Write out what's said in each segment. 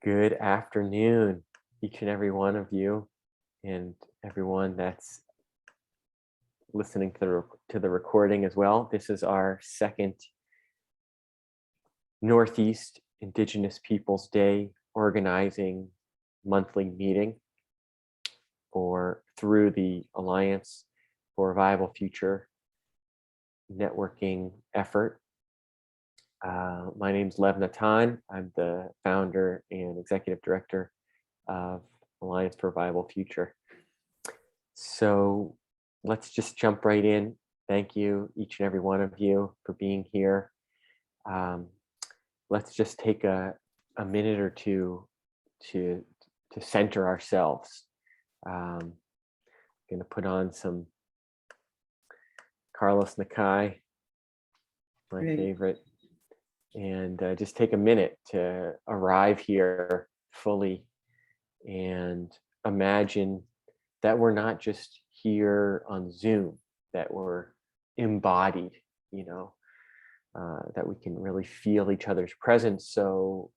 Good afternoon, each and every one of you, and everyone that's listening to the recording as well. This is our second Northeast Indigenous Peoples Day organizing monthly meeting through the Alliance for a Viable Future networking effort. My name's Lev Natan. I'm the founder and executive director of Alliance for a Viable Future. So let's just jump right in. Thank you, each and every one of you, for being here. Let's just take a minute or two to center ourselves. I'm going to put on some Carlos Nakai, my favorite, and just take a minute to arrive here fully and imagine that we're not just here on Zoom, that we're embodied, that we can really feel each other's presence, so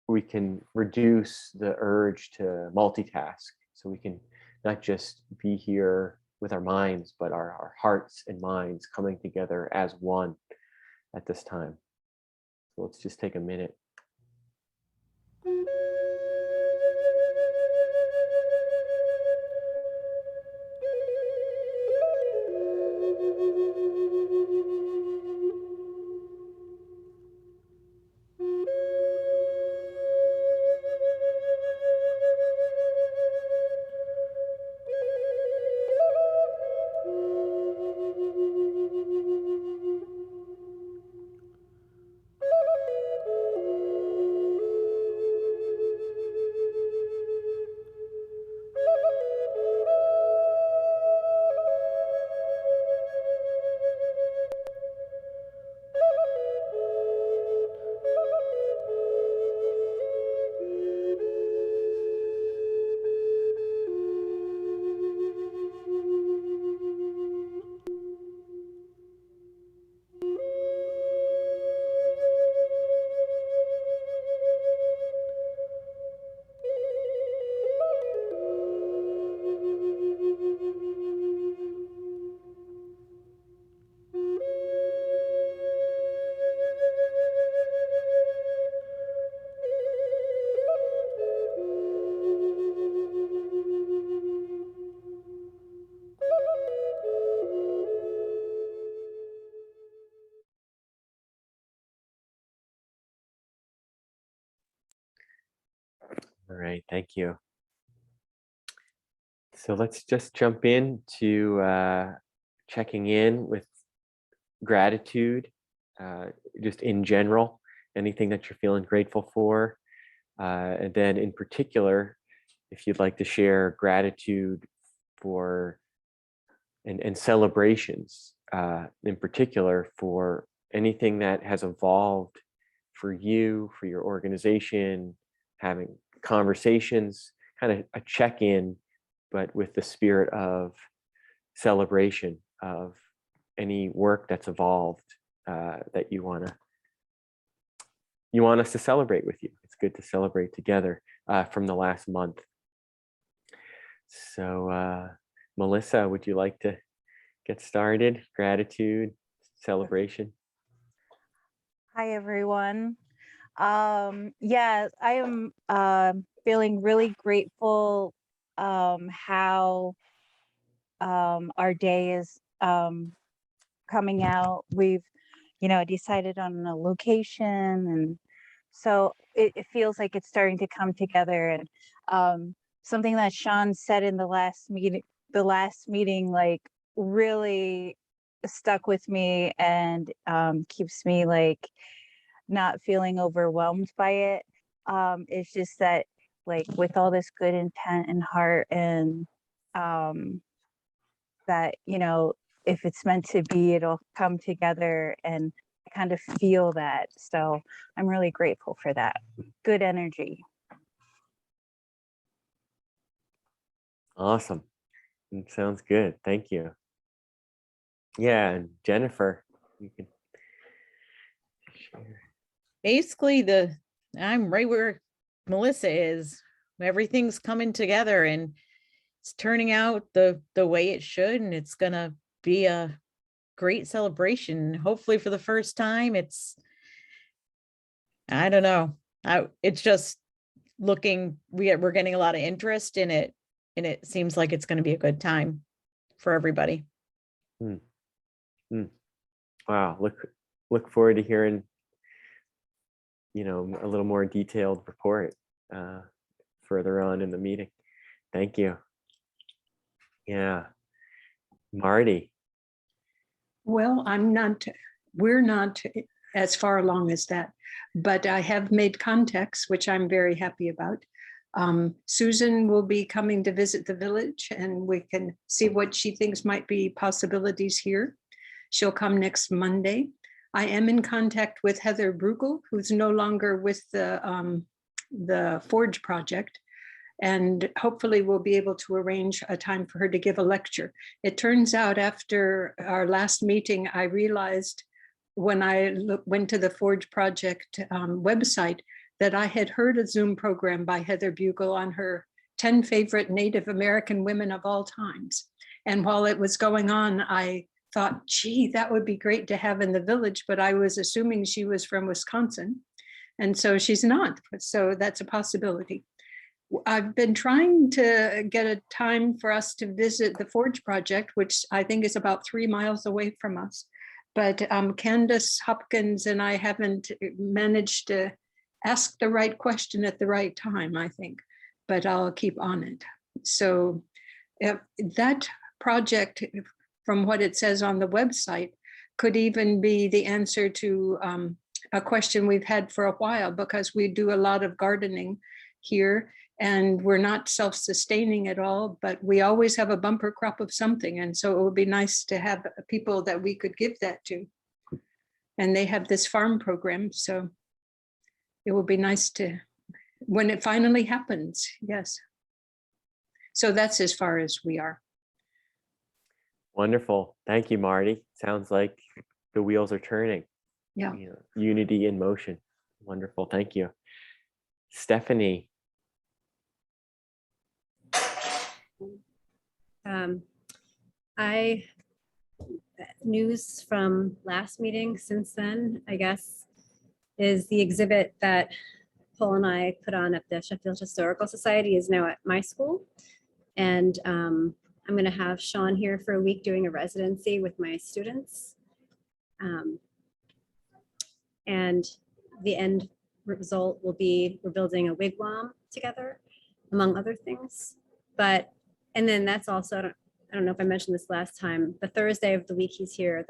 we can reduce the urge to multitask, so we can not just be here with our minds, but our hearts and minds coming together as one at this time. So let's just take a minute. All right, thank you. So let's just jump into checking in with gratitude, just in general, anything that you're feeling grateful for. And then in particular, if you'd like to share gratitude for and celebrations, in particular for anything that has evolved for you, for your organization, having conversations, kind of a check-in, but with the spirit of celebration of any work that's evolved that you want us to celebrate with you. It's good to celebrate together from the last month. So Melissa, would you like to get started? Gratitude, celebration. Hi, everyone. Yeah, I am feeling really grateful how our day is coming out. We've, decided on a location, and so it feels like it's starting to come together. And something that Sean said in the last meeting, like, really stuck with me and keeps me like not feeling overwhelmed by it. It's just that, like, with all this good intent and heart, and that, if it's meant to be, it'll come together, and I kind of feel that. So I'm really grateful for that. Good energy. Awesome. It sounds good. Thank you. Yeah, and Jennifer, you can share. Basically, I'm right where Melissa is. Everything's coming together and it's turning out the way it should, and it's gonna be a great celebration. Hopefully for the first time. I don't know. It's just we're getting a lot of interest in it, and it seems like it's going to be a good time for everybody. Mm, mm. Wow, look forward to hearing, a little more detailed report further on in the meeting. Thank you. Yeah, Marty. Well, we're not as far along as that, but I have made contacts, which I'm very happy about. Susan will be coming to visit the village and we can see what she thinks might be possibilities here. She'll come next Monday. I am in contact with Heather Bruegel, who's no longer with the Forge project, and hopefully we'll be able to arrange a time for her to give a lecture. It turns out after our last meeting, I realized when I went to the Forge project website that I had heard a Zoom program by Heather Bugle on her 10 favorite Native American women of all times. And while it was going on, I thought, gee, that would be great to have in the village, but I was assuming she was from Wisconsin. And so she's not, so that's a possibility. I've been trying to get a time for us to visit the Forge project, which I think is about 3 miles away from us. But Candace Hopkins and I haven't managed to ask the right question at the right time, I think, but I'll keep on it. So that project, from what it says on the website, could even be the answer to a question we've had for a while, because we do a lot of gardening here and we're not self-sustaining at all, but we always have a bumper crop of something. And so it would be nice to have people that we could give that to. And they have this farm program, so it will be nice to, when it finally happens, yes. So that's as far as we are. Wonderful. Thank you, Marty. Sounds like the wheels are turning. Yeah. Unity in motion. Wonderful. Thank you. Stephanie. News from last meeting since then, I guess, is the exhibit that Paul and I put on at the Sheffield Historical Society is now at my school. And I'm going to have Sean here for a week doing a residency with my students. And the end result will be we're building a wigwam together, among other things. And then that's also, I don't know if I mentioned this last time, the Thursday of the week he's here,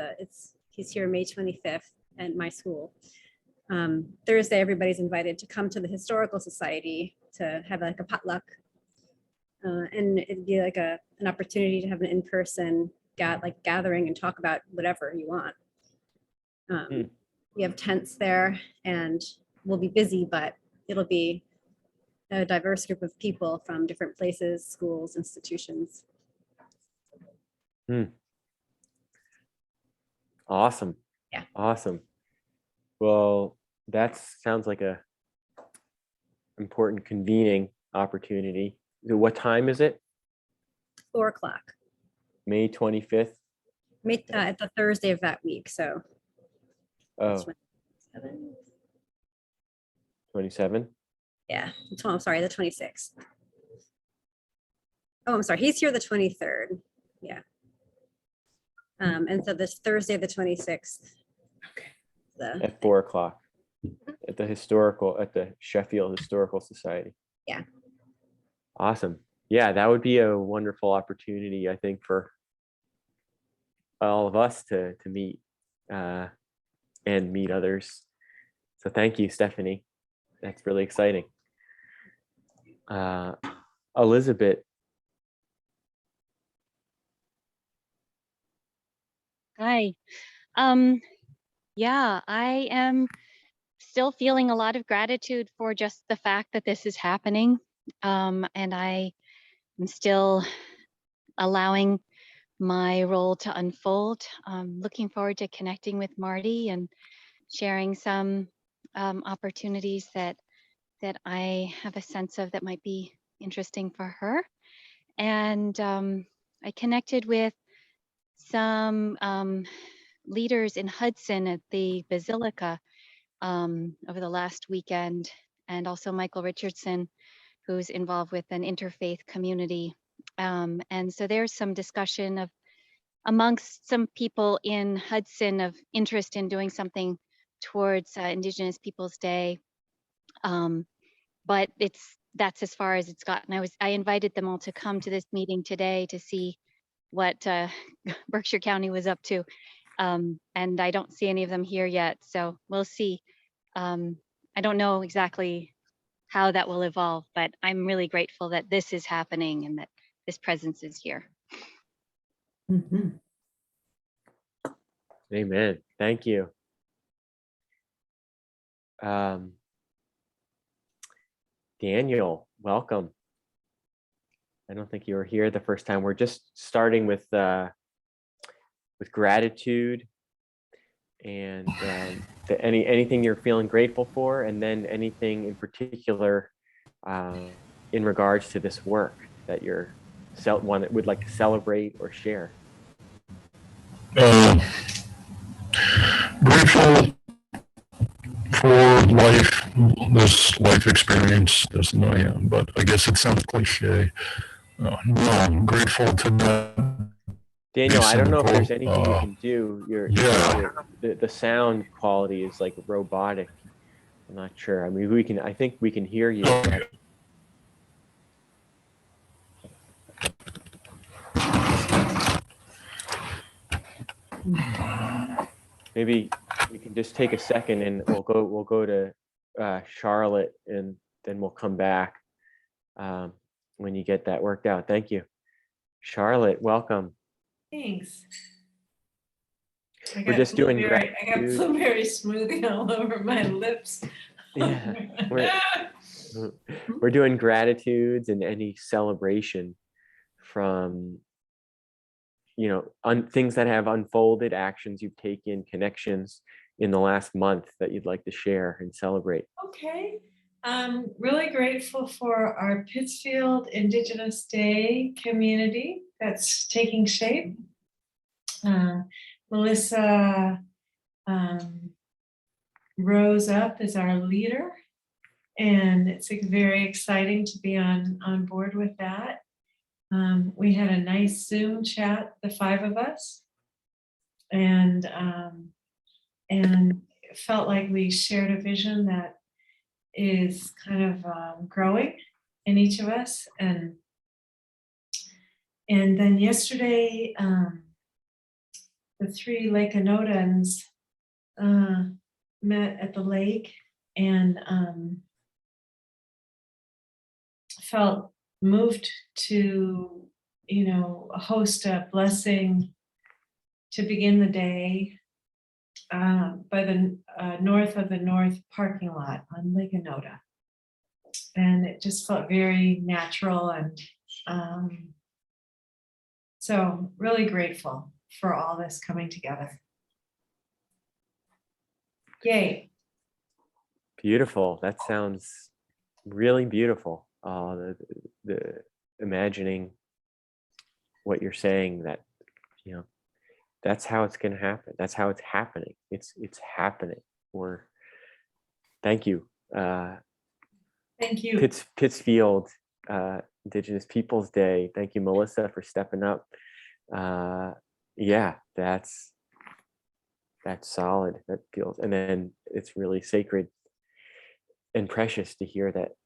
he's here May 25th at my school. Thursday, everybody's invited to come to the Historical Society to have like a potluck. And it'd be like an opportunity to have an in-person gathering and talk about whatever you want. We have tents there and we'll be busy, but it'll be a diverse group of people from different places, schools, institutions. Awesome. Yeah. Awesome. Well, that sounds like a important convening opportunity. What time is it? 4 o'clock. May 25th? At the Thursday of that week, so. Oh. 27? Yeah, I'm sorry, the 26th. Oh, I'm sorry, he's here the 23rd. Yeah. And so this Thursday, the 26th. Okay. At 4 o'clock at the Sheffield Historical Society. Yeah. Awesome. Yeah, that would be a wonderful opportunity, I think, for all of us to meet and meet others. So thank you, Stephanie. That's really exciting. Elizabeth. Hi. Yeah, I am still feeling a lot of gratitude for just the fact that this is happening. And I am still allowing my role to unfold. Looking forward to connecting with Marty and sharing some opportunities that that I have a sense of that might be interesting for her. And I connected with some leaders in Hudson at the Basilica over the last weekend, and also Michael Richardson, who's involved with an interfaith community. And so there's some discussion of amongst some people in Hudson of interest in doing something towards Indigenous Peoples Day. But that's as far as it's gotten. I invited them all to come to this meeting today to see what Berkshire County was up to. And I don't see any of them here yet, so we'll see. I don't know exactly how that will evolve, but I'm really grateful that this is happening and that this presence is here. Amen. Thank you. Daniel, welcome. I don't think you were here the first time. We're just starting with gratitude and anything you're feeling grateful for, and then anything in particular in regards to this work that you're one that would like to celebrate or share. Grateful for life, this life experience, doesn't I am, but I guess it sounds cliche. No, I'm grateful to that. Daniel, I don't know if there's simple, anything you can do. The sound quality is like robotic. I'm not sure. I mean, I think we can hear you. Okay. Maybe we can just take a second and we'll go to Charlotte, and then we'll come back when you get that worked out. Thank you. Charlotte, welcome. Thanks. We're just doing I got gratitude. blueberry smoothie all over my lips. Yeah, we're doing gratitudes and any celebration from, things that have unfolded, actions you've taken, connections in the last month that you'd like to share and celebrate. Okay. I'm really grateful for our Pittsfield Indigenous Day community that's taking shape. Melissa rose up as our leader, and it's very exciting to be on board with that. We had a nice Zoom chat, the 5 of us, and it felt like we shared a vision that is kind of growing in each of us. And then yesterday, the 3 Lake Anodans met at the lake, and felt moved to, host a blessing to begin the day by the north of the north parking lot on Lake Anoda. And it just felt very natural, and so really grateful for all this coming together. Yay. Beautiful. That sounds really beautiful. The imagining what you're saying, that that's how it's going to happen. That's how it's happening. It's happening. Thank you. Thank you. Pittsfield Indigenous Peoples Day. Thank you, Melissa, for stepping up. Yeah, that's solid. That feels, and then it's really sacred and precious to hear that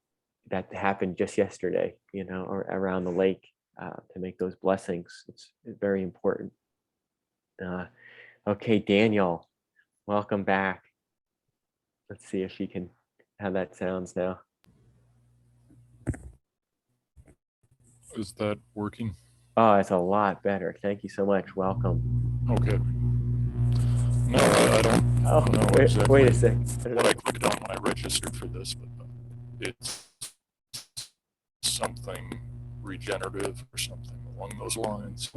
happened just yesterday, or around the lake, to make those blessings. It's very important. Okay, Daniel, welcome back. Let's see if how that sounds now. Is that working? Oh, it's a lot better. Thank you so much. Welcome. Okay. No, I don't Oh, know wait exactly a second. what I clicked on when I registered for this, but it's something regenerative or something along those lines.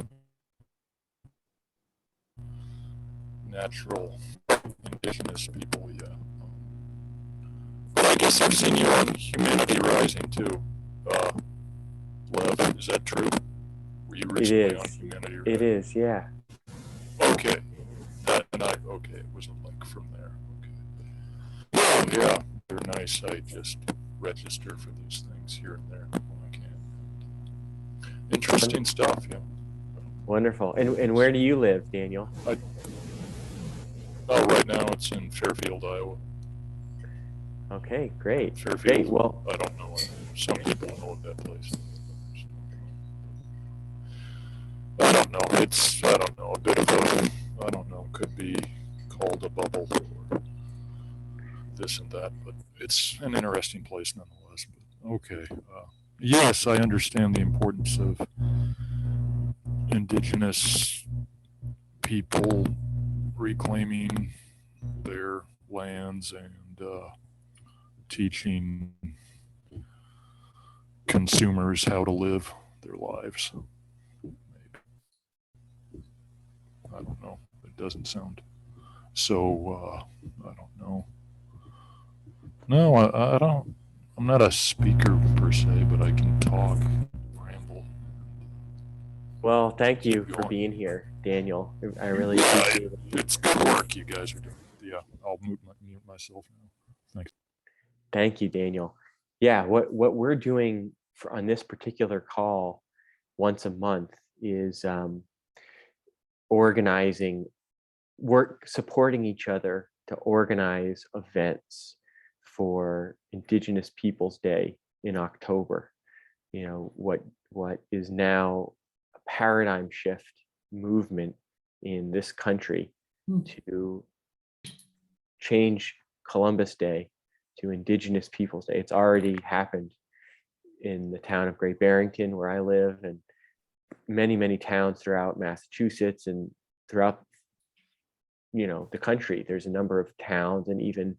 Natural indigenous people, yeah. But I guess I've seen you on Humanity Rising too. Lev, is that true? Were you It recently on is. Humanity It Rising? is, yeah. Okay. Okay, it was a link from there. Okay. Well, yeah, they're nice. I just register for these things here and there when I can. Interesting stuff, yeah. Wonderful. And where do you live, Daniel? Right now it's in Fairfield, Iowa. Okay, great. Fairfield. Great. Well, I don't know. Some people know of that place. I don't know. I don't know, a bit of a, I don't know, could be called a bubble or this and that, but it's an interesting place nonetheless. But okay. Yes, I understand the importance of indigenous people reclaiming their lands and teaching consumers how to live their lives. I don't know. It doesn't sound so. I don't know. No, I don't. I'm not a speaker per se, but I can talk, ramble. well, thank you Keep for going. being here, Daniel. I really appreciate it. It's good work you guys are doing. Yeah, I'll mute myself now. Thanks. Thank you, Daniel. Yeah, what we're doing on this particular call once a month is supporting each other to organize events for Indigenous Peoples Day in October. You know, what is now a paradigm shift movement in this country to change Columbus Day to Indigenous Peoples Day. It's already happened in the town of Great Barrington, where I live, and many towns throughout Massachusetts and throughout, you know, the country. There's a number of towns and even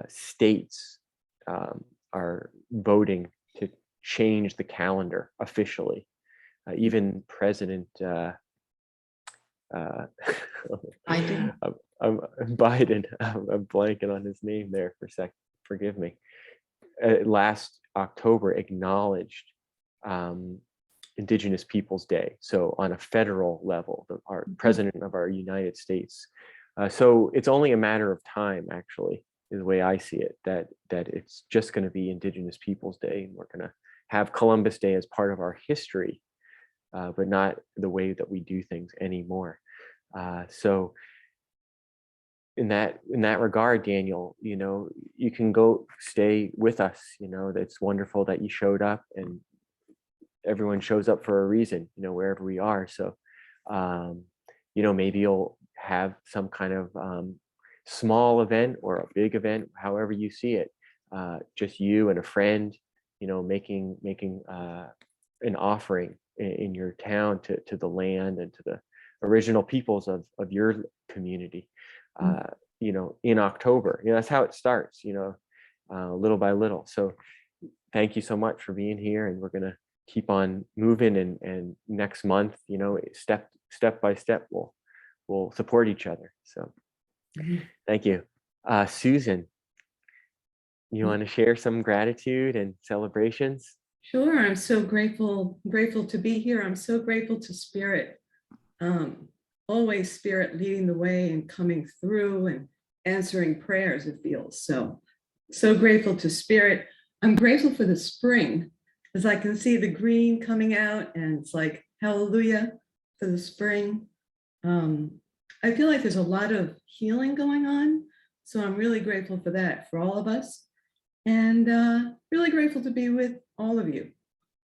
states are voting to change the calendar officially. Even President Biden. Biden, I'm blanking on his name there for a sec. Forgive me. Last October acknowledged Indigenous Peoples Day. So on a federal level, our president of our United States. So it's only a matter of time, actually, is the way I see it, that it's just going to be Indigenous Peoples Day. And we're going to have Columbus Day as part of our history, but not the way that we do things anymore. So in that regard, Daniel, you know, you can go stay with us. You know, it's wonderful that you showed up, and everyone shows up for a reason, you know, wherever we are. So, you know, maybe you'll have some kind of small event or a big event, however you see it, just you and a friend, you know, making an offering in your town to the land and to the original peoples of your community, you know, in October. You know, that's how it starts, you know, little by little. So thank you so much for being here, and we're going to keep on moving, and next month, you know, step by step, we'll support each other. So thank you. Susan, you want to share some gratitude and celebrations? Sure, I'm so grateful to be here. I'm so grateful to Spirit. Always Spirit leading the way and coming through and answering prayers, it feels. So grateful to Spirit. I'm grateful for the spring, as I can see the green coming out, and it's like, hallelujah for the spring. I feel like there's a lot of healing going on. So I'm really grateful for that, for all of us. And really grateful to be with all of you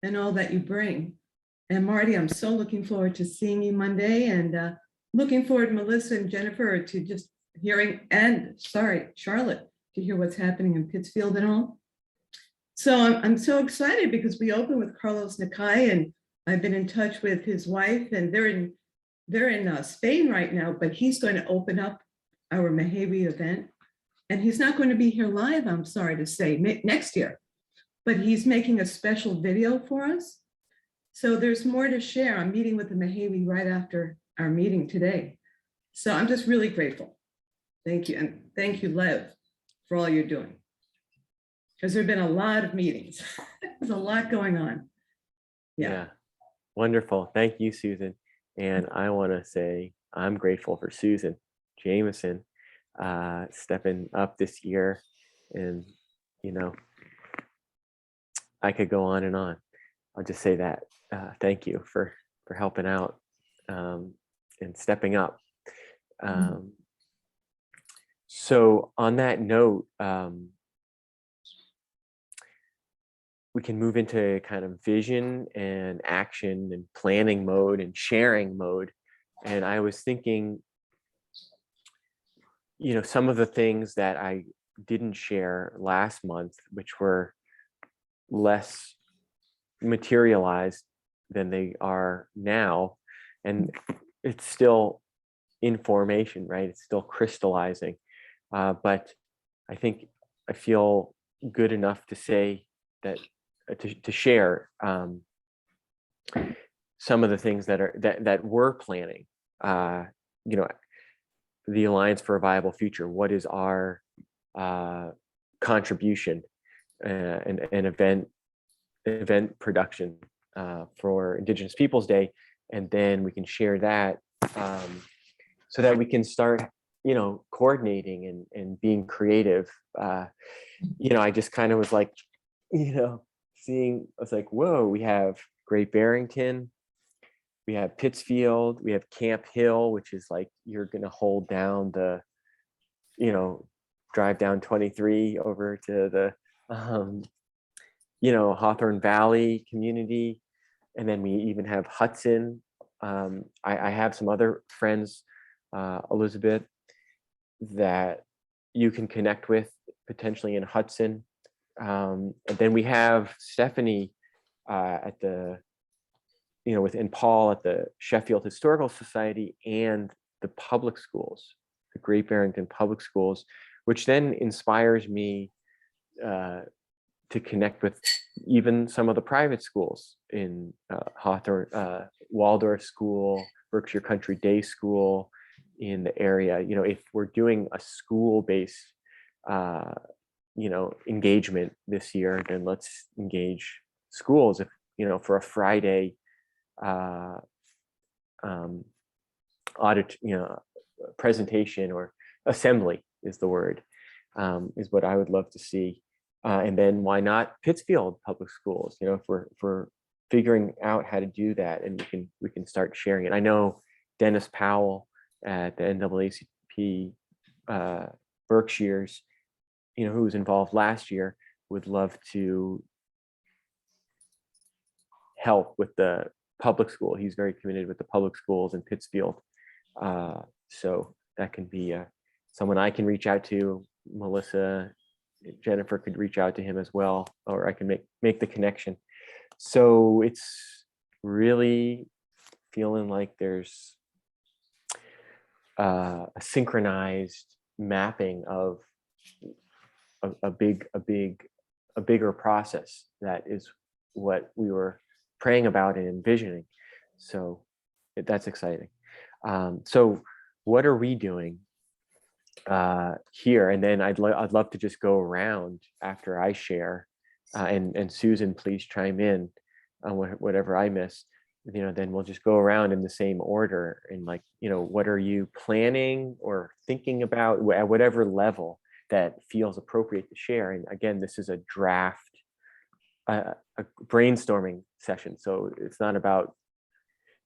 and all that you bring. And Marty, I'm so looking forward to seeing you Monday, and looking forward, Melissa and Jennifer, to just hearing, and Charlotte, to hear what's happening in Pittsfield and all. So I'm so excited because we opened with Carlos Nakai, and I've been in touch with his wife, and they're in Spain right now, but he's going to open up our Mehewi event. And he's not going to be here live, I'm sorry to say, next year, but he's making a special video for us. So there's more to share. I'm meeting with the Mehewi right after our meeting today. So I'm just really grateful. Thank you. And thank you, Lev, for all you're doing. because there've been a lot of meetings. There's a lot going on. Yeah. Wonderful. Thank you, Susan. And I want to say I'm grateful for Susan Jameson stepping up this year. And, you know, I could go on and on. I'll just say that. Thank you for helping out and stepping up. So on that note, we can move into kind of vision and action and planning mode and sharing mode. And I was thinking, you know, some of the things that I didn't share last month, which were less materialized than they are now. And it's still in formation, right? It's still crystallizing. But I think I feel good enough to say that to share some of the things that we're planning. You know, the Alliance for a Viable Future. What is our contribution and event production for Indigenous Peoples Day, and then we can share that so that we can start, you know, coordinating and being creative. You know, I just kind of was like, you know, I was like, whoa, we have Great Barrington, we have Pittsfield, we have Camp Hill, which is like, you're going to hold down the, you know, drive down 23 over to the, you know, Hawthorne Valley community. And then we even have Hudson. I have some other friends, Elizabeth, that you can connect with potentially in Hudson. And then we have Stephanie at the, you know, and Paul at the Sheffield Historical Society and the public schools, the Great Barrington Public Schools, which then inspires me to connect with even some of the private schools in Hawthorne, Waldorf School, Berkshire Country Day School in the area. You know, if we're doing a school-based, you know, engagement this year, then let's engage schools. If, you know, for a Friday audit, you know, presentation or assembly is the word, is what I would love to see. And then why not Pittsfield Public Schools? You know, if we're figuring out how to do that, and we can start sharing it. I know Dennis Powell at the NAACP Berkshires, you know, who was involved last year, would love to help with the public school. He's very committed with the public schools in Pittsfield. So that can be someone I can reach out to. Melissa, Jennifer could reach out to him as well, or I can make the connection. So it's really feeling like there's a synchronized mapping of a bigger process that is what we were praying about and envisioning. So that's exciting. So what are we doing here? And then I'd love to just go around after I share, and Susan, please chime in on whatever I miss. You know, then we'll just go around in the same order, and like, you know, what are you planning or thinking about at whatever level that feels appropriate to share. And again, this is a draft, a brainstorming session, so it's not about,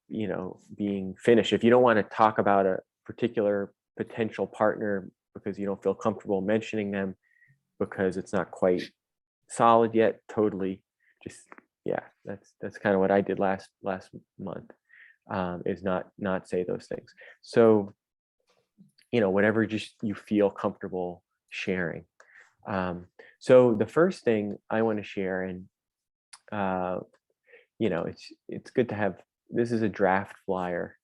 you know, being finished. If you don't want to talk about a particular potential partner because you don't feel comfortable mentioning them because it's not quite solid yet, totally just, yeah, that's kind of what I did last month, is not say those things. So, you know, whatever just you feel comfortable sharing. So the first thing I want to share, and you know, it's good to have, this is a draft flyer.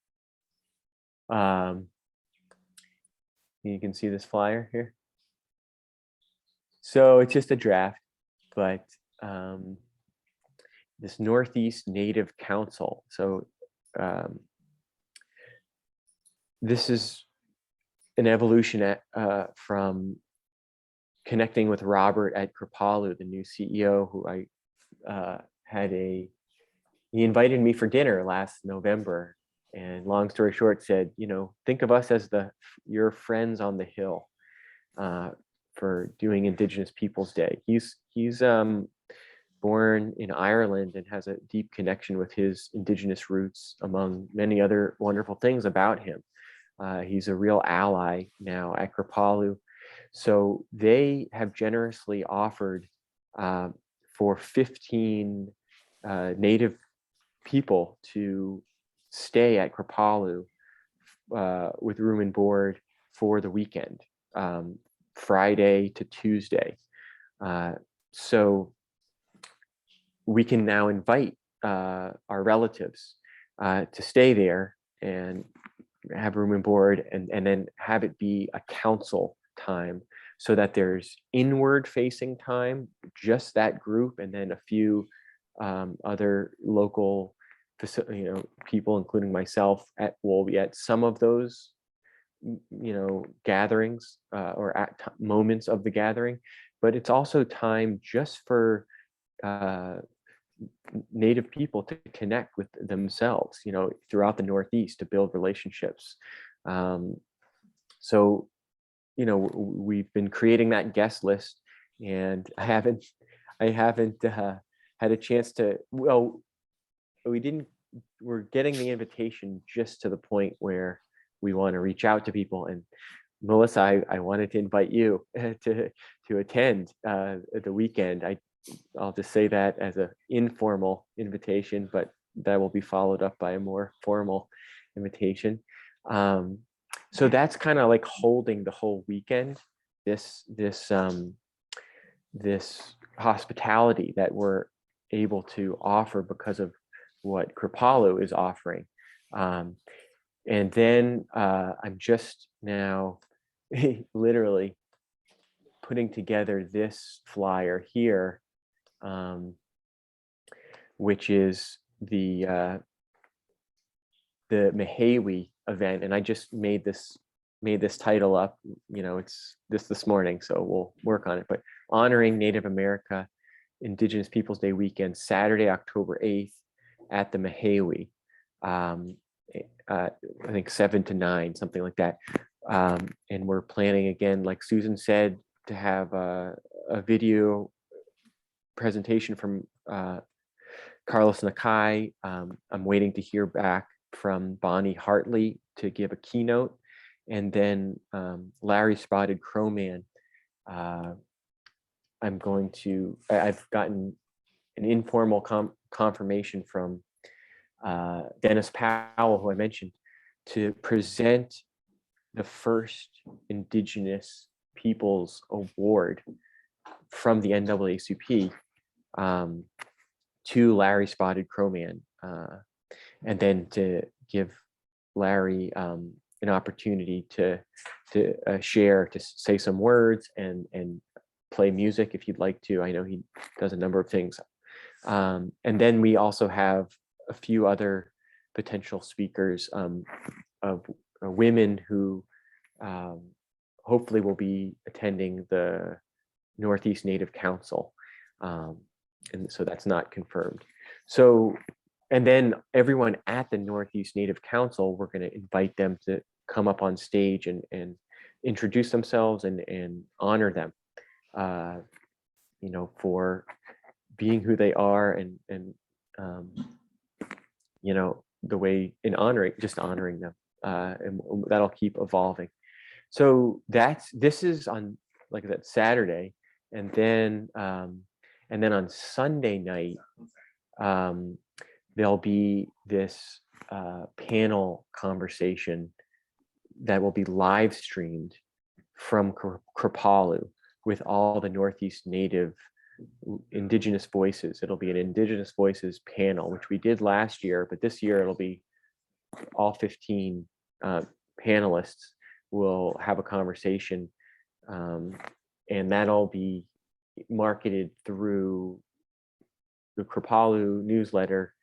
You can see this flyer here. So it's just a draft, but this Northeast Native Council. So this is an evolution from connecting with Robert at Kripalu, the new CEO, who I he invited me for dinner last November, and long story short said, think of us as your friends on the Hill for doing Indigenous Peoples Day. He's born in Ireland and has a deep connection with his Indigenous roots, among many other wonderful things about him. He's a real ally now at Kripalu. So they have generously offered for 15 Native people to stay at Kripalu with room and board for the weekend, Friday to Tuesday. So we can now invite our relatives to stay there and have room and board, and then have it be a council time, so that there's inward facing time, just that group, and then a few other local people, including myself, will be at some of those gatherings or at moments of the gathering. But it's also time just for Native people to connect with themselves, throughout the Northeast, to build relationships. So we've been creating that guest list, and I haven't had a chance to. Well, we're getting the invitation just to the point where we want to reach out to people. And Melissa, I wanted to invite you to attend the weekend. I'll just say that as an informal invitation, but that will be followed up by a more formal invitation. So that's kind of like holding the whole weekend, this hospitality that we're able to offer because of what Kripalu is offering. And then I'm just now literally putting together this flyer here, which is the Mehewi event, and I just made this title up. It's this morning, so we'll work on it. But honoring Native America Indigenous Peoples Day weekend, Saturday, October 8th, at the Mehewi. I think 7 to 9, something like that. And we're planning, again, like Susan said, to have a video presentation from Carlos Nakai. I'm waiting to hear back from Bonnie Hartley to give a keynote, and then Larry Spotted Crowman. I've gotten an informal confirmation from Dennis Powell, who I mentioned, to present the first Indigenous Peoples Award from the NAACP to Larry Spotted Crowman, and then to give Larry an opportunity to share, to say some words and play music if you'd like to. I know he does a number of things. And then we also have a few other potential speakers of women who hopefully will be attending the Northeast Native Council. And so that's not confirmed. So, and then everyone at the Northeast Native Council, we're going to invite them to come up on stage and introduce themselves and honor them, for being who they are, and the way in honoring them, and that'll keep evolving. So this is on, like I said, Saturday, and then on Sunday night, there'll be this panel conversation that will be live streamed from Kripalu with all the Northeast Native Indigenous voices. It'll be an Indigenous Voices panel, which we did last year, but this year it'll be all 15 panelists will have a conversation, and that'll be marketed through the Kripalu newsletter,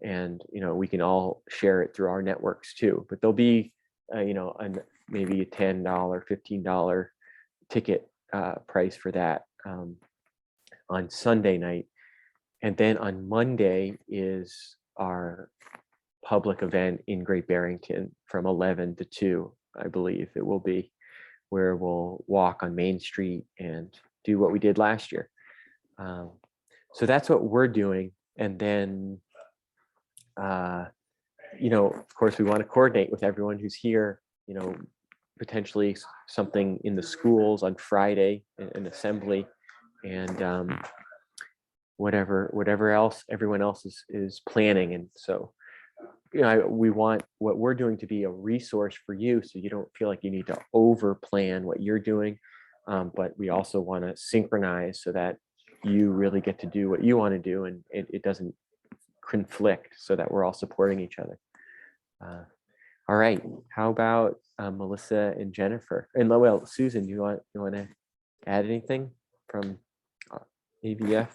and we can all share it through our networks too. But there'll be maybe a $10, $15 ticket price for that on Sunday night. And then on Monday is our public event in Great Barrington from 11 to 2, I believe it will be, where we'll walk on Main Street and do what we did last year. So that's what we're doing. And then, of course, we want to coordinate with everyone who's here, potentially something in the schools on Friday, an assembly, and whatever else everyone else is planning. And so we want what we're doing to be a resource for you, so you don't feel like you need to over plan what you're doing, but we also want to synchronize so that you really get to do what you want to do, and it doesn't conflict, so that we're all supporting each other. All right, how about Melissa and Jennifer? And well, Susan, you want to add anything from AVF?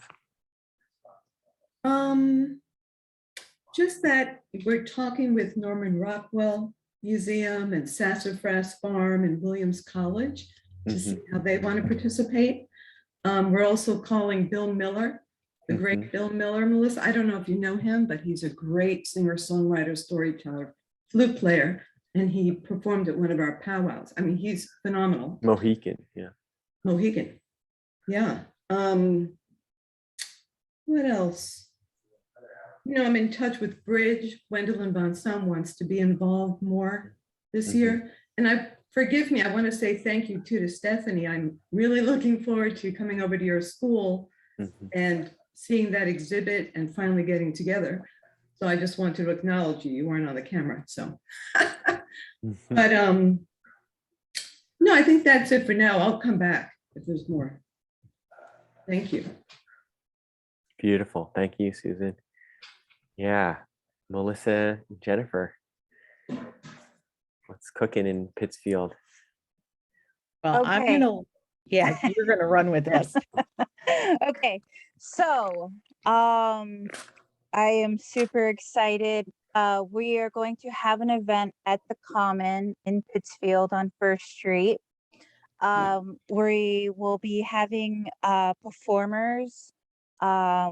Just that we're talking with Norman Rockwell Museum and Sassafras Farm and Williams College to see how they want to participate. We're also calling Bill Miller, the great Bill Miller, Melissa. I don't know if you know him, but he's a great singer, songwriter, storyteller, flute player, and he performed at one of our powwows. I mean, he's phenomenal. Mohican, yeah. Mohican, yeah. What else? I'm in touch with Bridge. Gwendolyn Von Sam wants to be involved more this year. And forgive me, I want to say thank you too to Stephanie. I'm really looking forward to coming over to your school and seeing that exhibit and finally getting together. So I just want to acknowledge you. You weren't on the camera, so. But no, I think that's it for now. I'll come back if there's more. Thank you. Beautiful. Thank you, Susan. Yeah, Melissa, Jennifer, what's cooking in Pittsfield? Well, I'm gonna, you're gonna run with this. Okay, so I am super excited. We are going to have an event at the Common in Pittsfield on First Street. We will be having performers.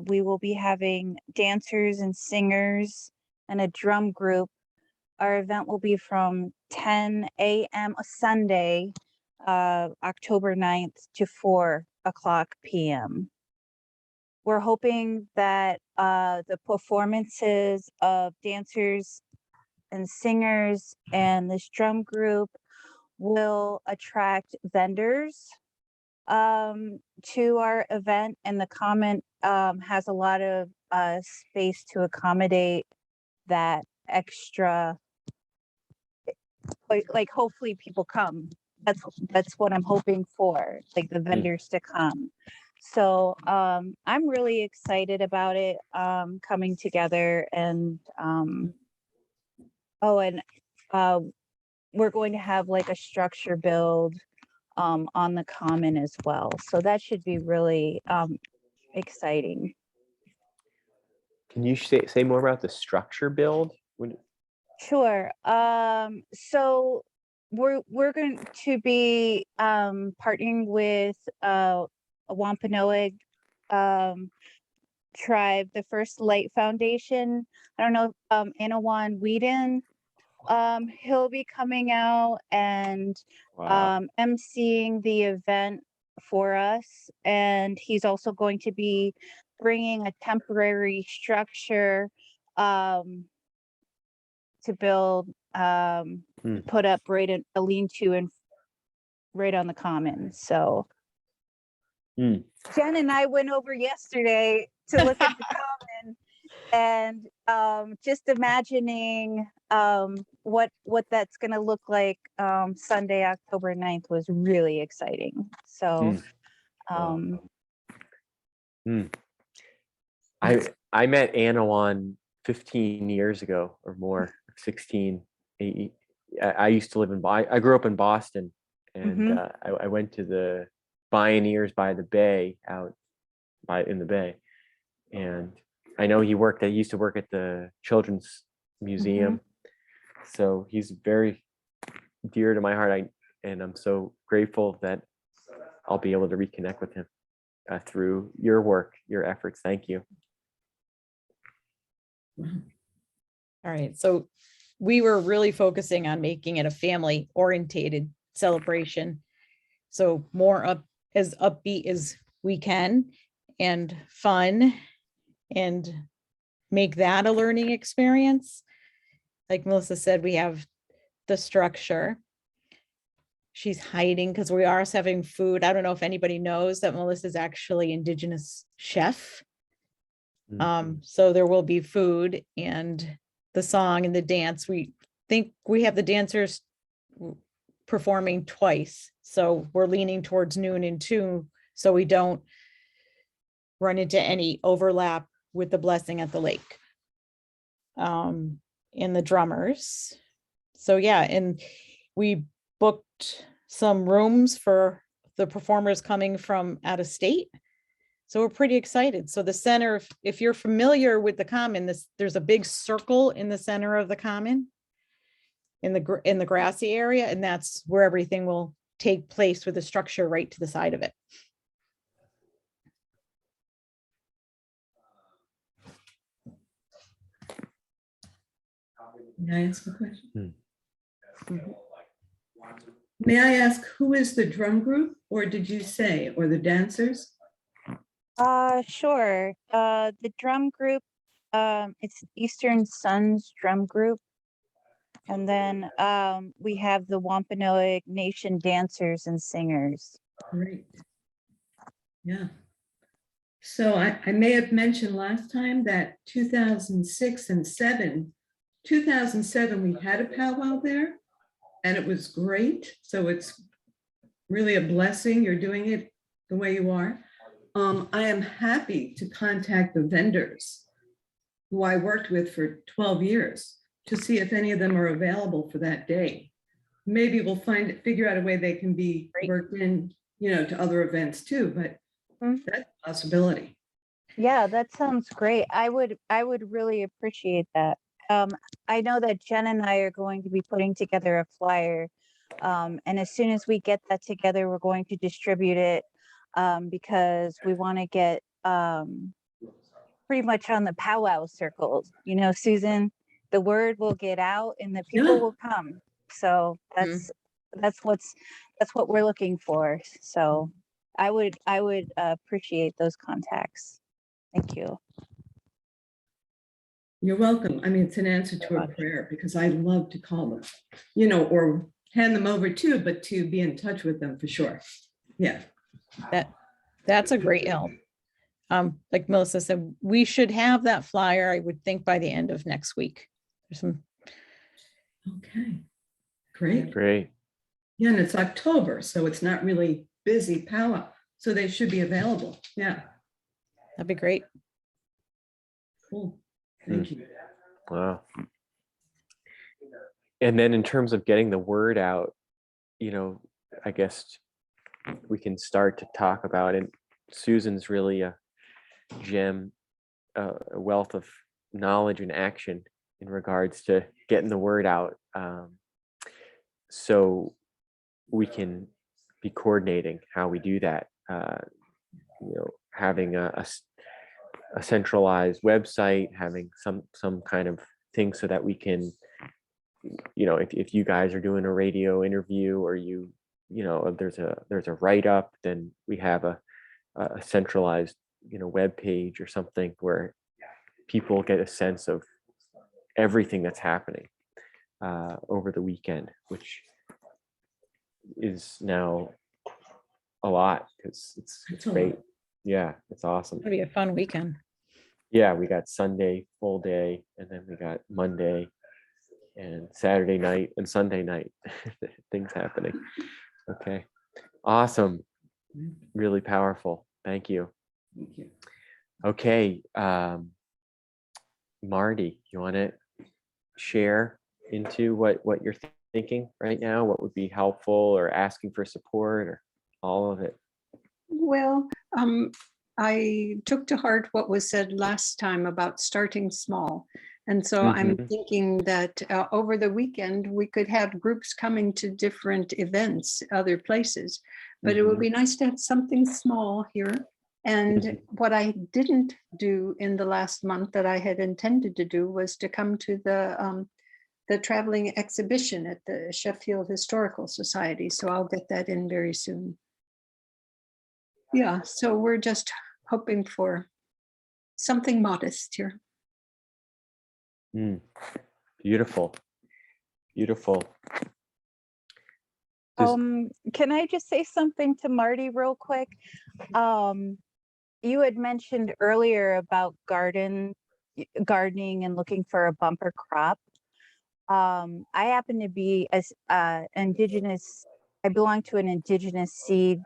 We will be having dancers and singers and a drum group. Our event will be from 10 a.m. Sunday, October 9th to 4:00 p.m. We're hoping that the performances of dancers and singers and this drum group will attract vendors to our event, and the Common has a lot of space to accommodate that extra, like hopefully people come. That's what I'm hoping for, like the vendors to come. So I'm really excited about it coming together, and we're going to have like a structure build on the Common as well. So that should be really exciting. Can you say more about the structure build? Sure. So we're going to be partnering with a Wampanoag tribe, the First Light Foundation. I don't know, Anawan Whedon. He'll be coming out and emceeing the event for us, and he's also going to be bringing a temporary structure to build, put up right in a lean-to and right on the Common. So Jen and I went over yesterday to look at the Common, and just imagining what that's going to look like Sunday, October 9th was really exciting. So I met Anawan 15 years ago or more, 16. I used to live I grew up in Boston, and I went to the Bioneers by the Bay in the Bay, and I know he used to work at the Children's Museum. So he's very dear to my heart. And I'm so grateful that I'll be able to reconnect with him through your work, your efforts. Thank you. All right, so we were really focusing on making it a family orientated celebration. So more as upbeat as we can and fun, and make that a learning experience. Like Melissa said, we have the structure. She's hiding because we are also having food. I don't know if anybody knows that Melissa's actually Indigenous chef. So there will be food and the song and the dance. We think we have the dancers performing twice. So we're leaning towards noon and 2, so we don't run into any overlap with the blessing at the lake. And the drummers. So yeah, and we booked some rooms for the performers coming from out of state. So we're pretty excited. So the center, if you're familiar with the common, there's a big circle in the center of the common in the grassy area, and that's where everything will take place, with the structure right to the side of it. May I ask a question? May I ask, who is the drum group, or did you say, or the dancers? Sure. The drum group, it's Eastern Suns Drum Group. And then we have the Wampanoag Nation dancers and singers. Great. Yeah. So I may have mentioned last time that 2006 and 2007, we had a powwow there, and it was great. So it's really a blessing. You're doing it the way you are. I am happy to contact the vendors who I worked with for 12 years to see if any of them are available for that day. Maybe we'll figure out a way they can be worked in, to other events too, but that's a possibility. Yeah, that sounds great. I would really appreciate that. I know that Jen and I are going to be putting together a flyer. And as soon as we get that together, we're going to distribute it because we want to get pretty much on the powwow circles. Susan, the word will get out and the people will come. So that's what we're looking for. So I would appreciate those contacts. Thank you. You're welcome. I mean, it's an answer to a prayer, because I love to call them, or hand them over too, but to be in touch with them for sure. Yeah. That's a great help. Like Melissa said, we should have that flyer, I would think, by the end of next week. Okay. Great. Great. Yeah, and it's October, so it's not really busy powwow. So they should be available. Yeah. That'd be great. Cool. Thank you. Wow. And then in terms of getting the word out, I guess we can start to talk about it. Susan's really a gem, a wealth of knowledge and action in regards to getting the word out. So we can be coordinating how we do that. Having a centralized website, having some kind of thing so that we can, if you guys are doing a radio interview, or if there's a write-up, then we have a centralized web page or something where people get a sense of everything that's happening over the weekend, which is now a lot, because it's great. Yeah, it's awesome. It'll be a fun weekend. Yeah, we got Sunday full day, and then we got Monday and Saturday night and Sunday night. Things happening. Okay, awesome. Really powerful. Thank you. Thank you. Okay, Marty, you want to share into what you're thinking right now? What would be helpful, or asking for support, or all of it? Well, I took to heart what was said last time about starting small. And so I'm Mhm. thinking that over the weekend, we could have groups coming to different events, other places. But it would Mhm. be nice to have something small here. And Mhm. what I didn't do in the last month that I had intended to do was to come to the traveling exhibition at the Sheffield Historical Society. So I'll get that in very soon. Yeah, so we're just hoping for something modest here. Mm. Beautiful. Beautiful. Does, Can I just say something to Marty real quick? You had mentioned earlier about gardening and looking for a bumper crop. I happen to be as indigenous. I belong to an indigenous seed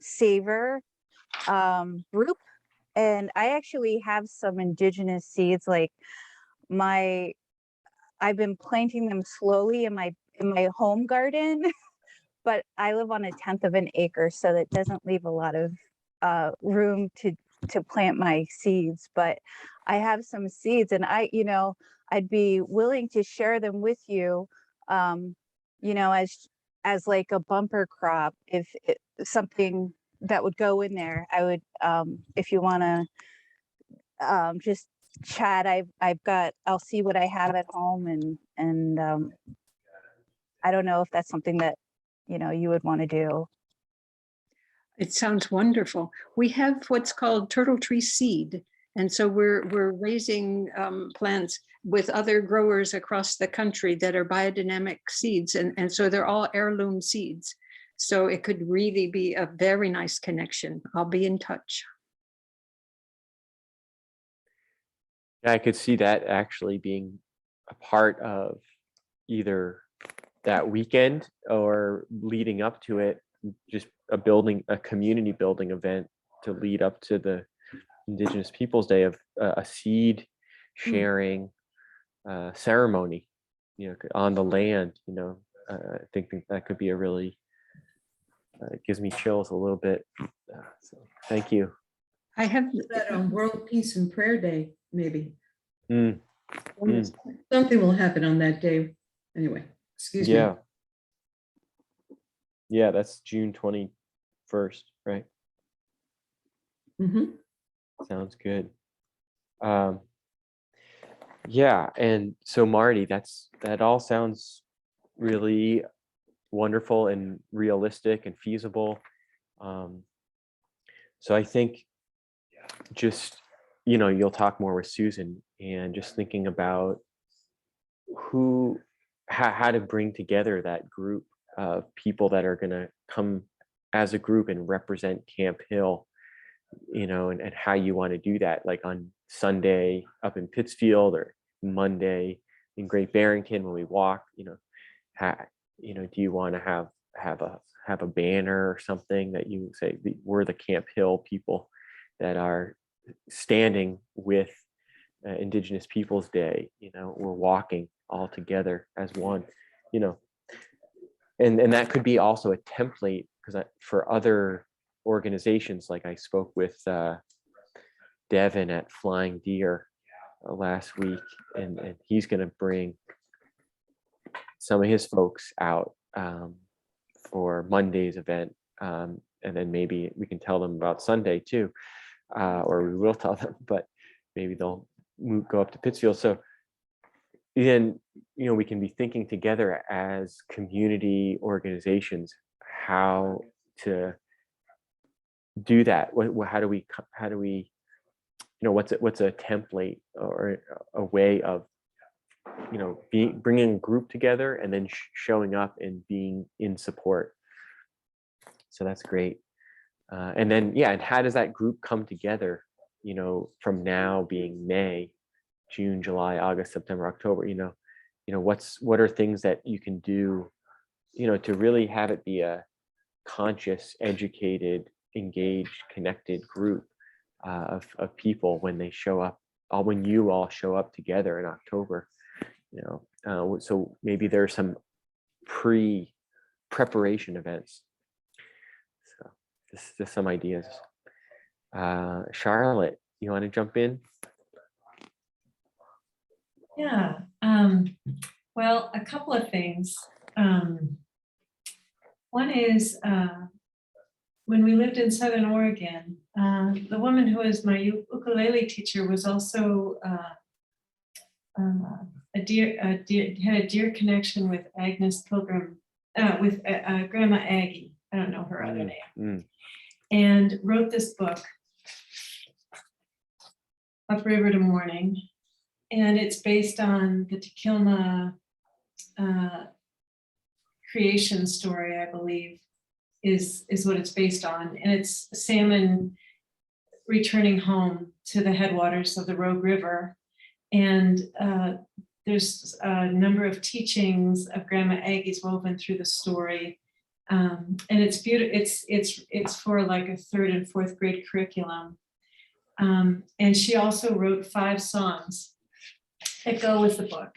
saver group, and I actually have some indigenous seeds. Like my, I've been planting them slowly in my home garden, but I live on 1/10 of an acre, so that doesn't leave a lot of room to plant my seeds. But I have some seeds, and I'd be willing to share them with you, um, as like a bumper crop, if something that would go in there. I would, if you want to just chat. I'll see what I have at home, and I don't know if that's something that you would want to do. It sounds wonderful. We have what's called turtle tree seed. And so we're raising plants with other growers across the country that are biodynamic seeds. And so they're all heirloom seeds. So it could really be a very nice connection. I'll be in touch. yeah, I could see that actually being a part of either that weekend or leading up to it, just a community building event to lead up to the Indigenous Peoples Day of a seed sharing ceremony, on the land. I think that could be a really, it gives me chills a little bit. So thank you. I have That on World Peace and Prayer Day, maybe. Mm, mm, Something will happen on that day. Anyway, excuse me. yeah. Yeah, that's June 21st, right? Mhm. Sounds good. Yeah, and so Marty, that all sounds really wonderful and realistic and feasible. So I think just, you'll talk more with Susan, and just thinking about how to bring together that group of people that are going to come as a group and represent Camp Hill, and how you want to do that, like on Sunday up in Pittsfield, or Monday in Great Barrington when we walk. Do you want to have a banner or something that you say, we're the Camp Hill people that are standing with Indigenous Peoples Day, we're walking all together as one, you know and that could be also a template, because for other organizations, like I spoke with Devin at Flying Deer last week, and he's going to bring some of his folks out for Monday's event, and then maybe we can tell them about Sunday too, or we will tell them, but maybe they'll go up to Pittsfield. So then, we can be thinking together as community organizations how to do that. How do we what's a template or a way of bringing a group together, and then showing up and being in support. So that's great. And then, and how does that group come together, from now being May, June, July, August, September, October? What are things that you can do, to really have it be a conscious, educated, engaged, connected group of people when they show up, when you all show up together in October. So maybe there's some preparation events. So just some ideas. Charlotte, you want to jump in? Yeah. Well, a couple of things. One is when we lived in Southern Oregon, the woman who was my ukulele teacher was also had a dear connection with Agnes Pilgrim, with Grandma Aggie. I don't know her other name. And wrote this book, Upriver to Morning. And it's based on the Tequilma creation story, I believe, is what it's based on. And it's salmon returning home to the headwaters of the Rogue River. And there's a number of teachings of Grandma Aggie's woven through the story. And it's beautiful. It's for like a 3rd and 4th grade curriculum. And she also wrote 5 songs that go with the book.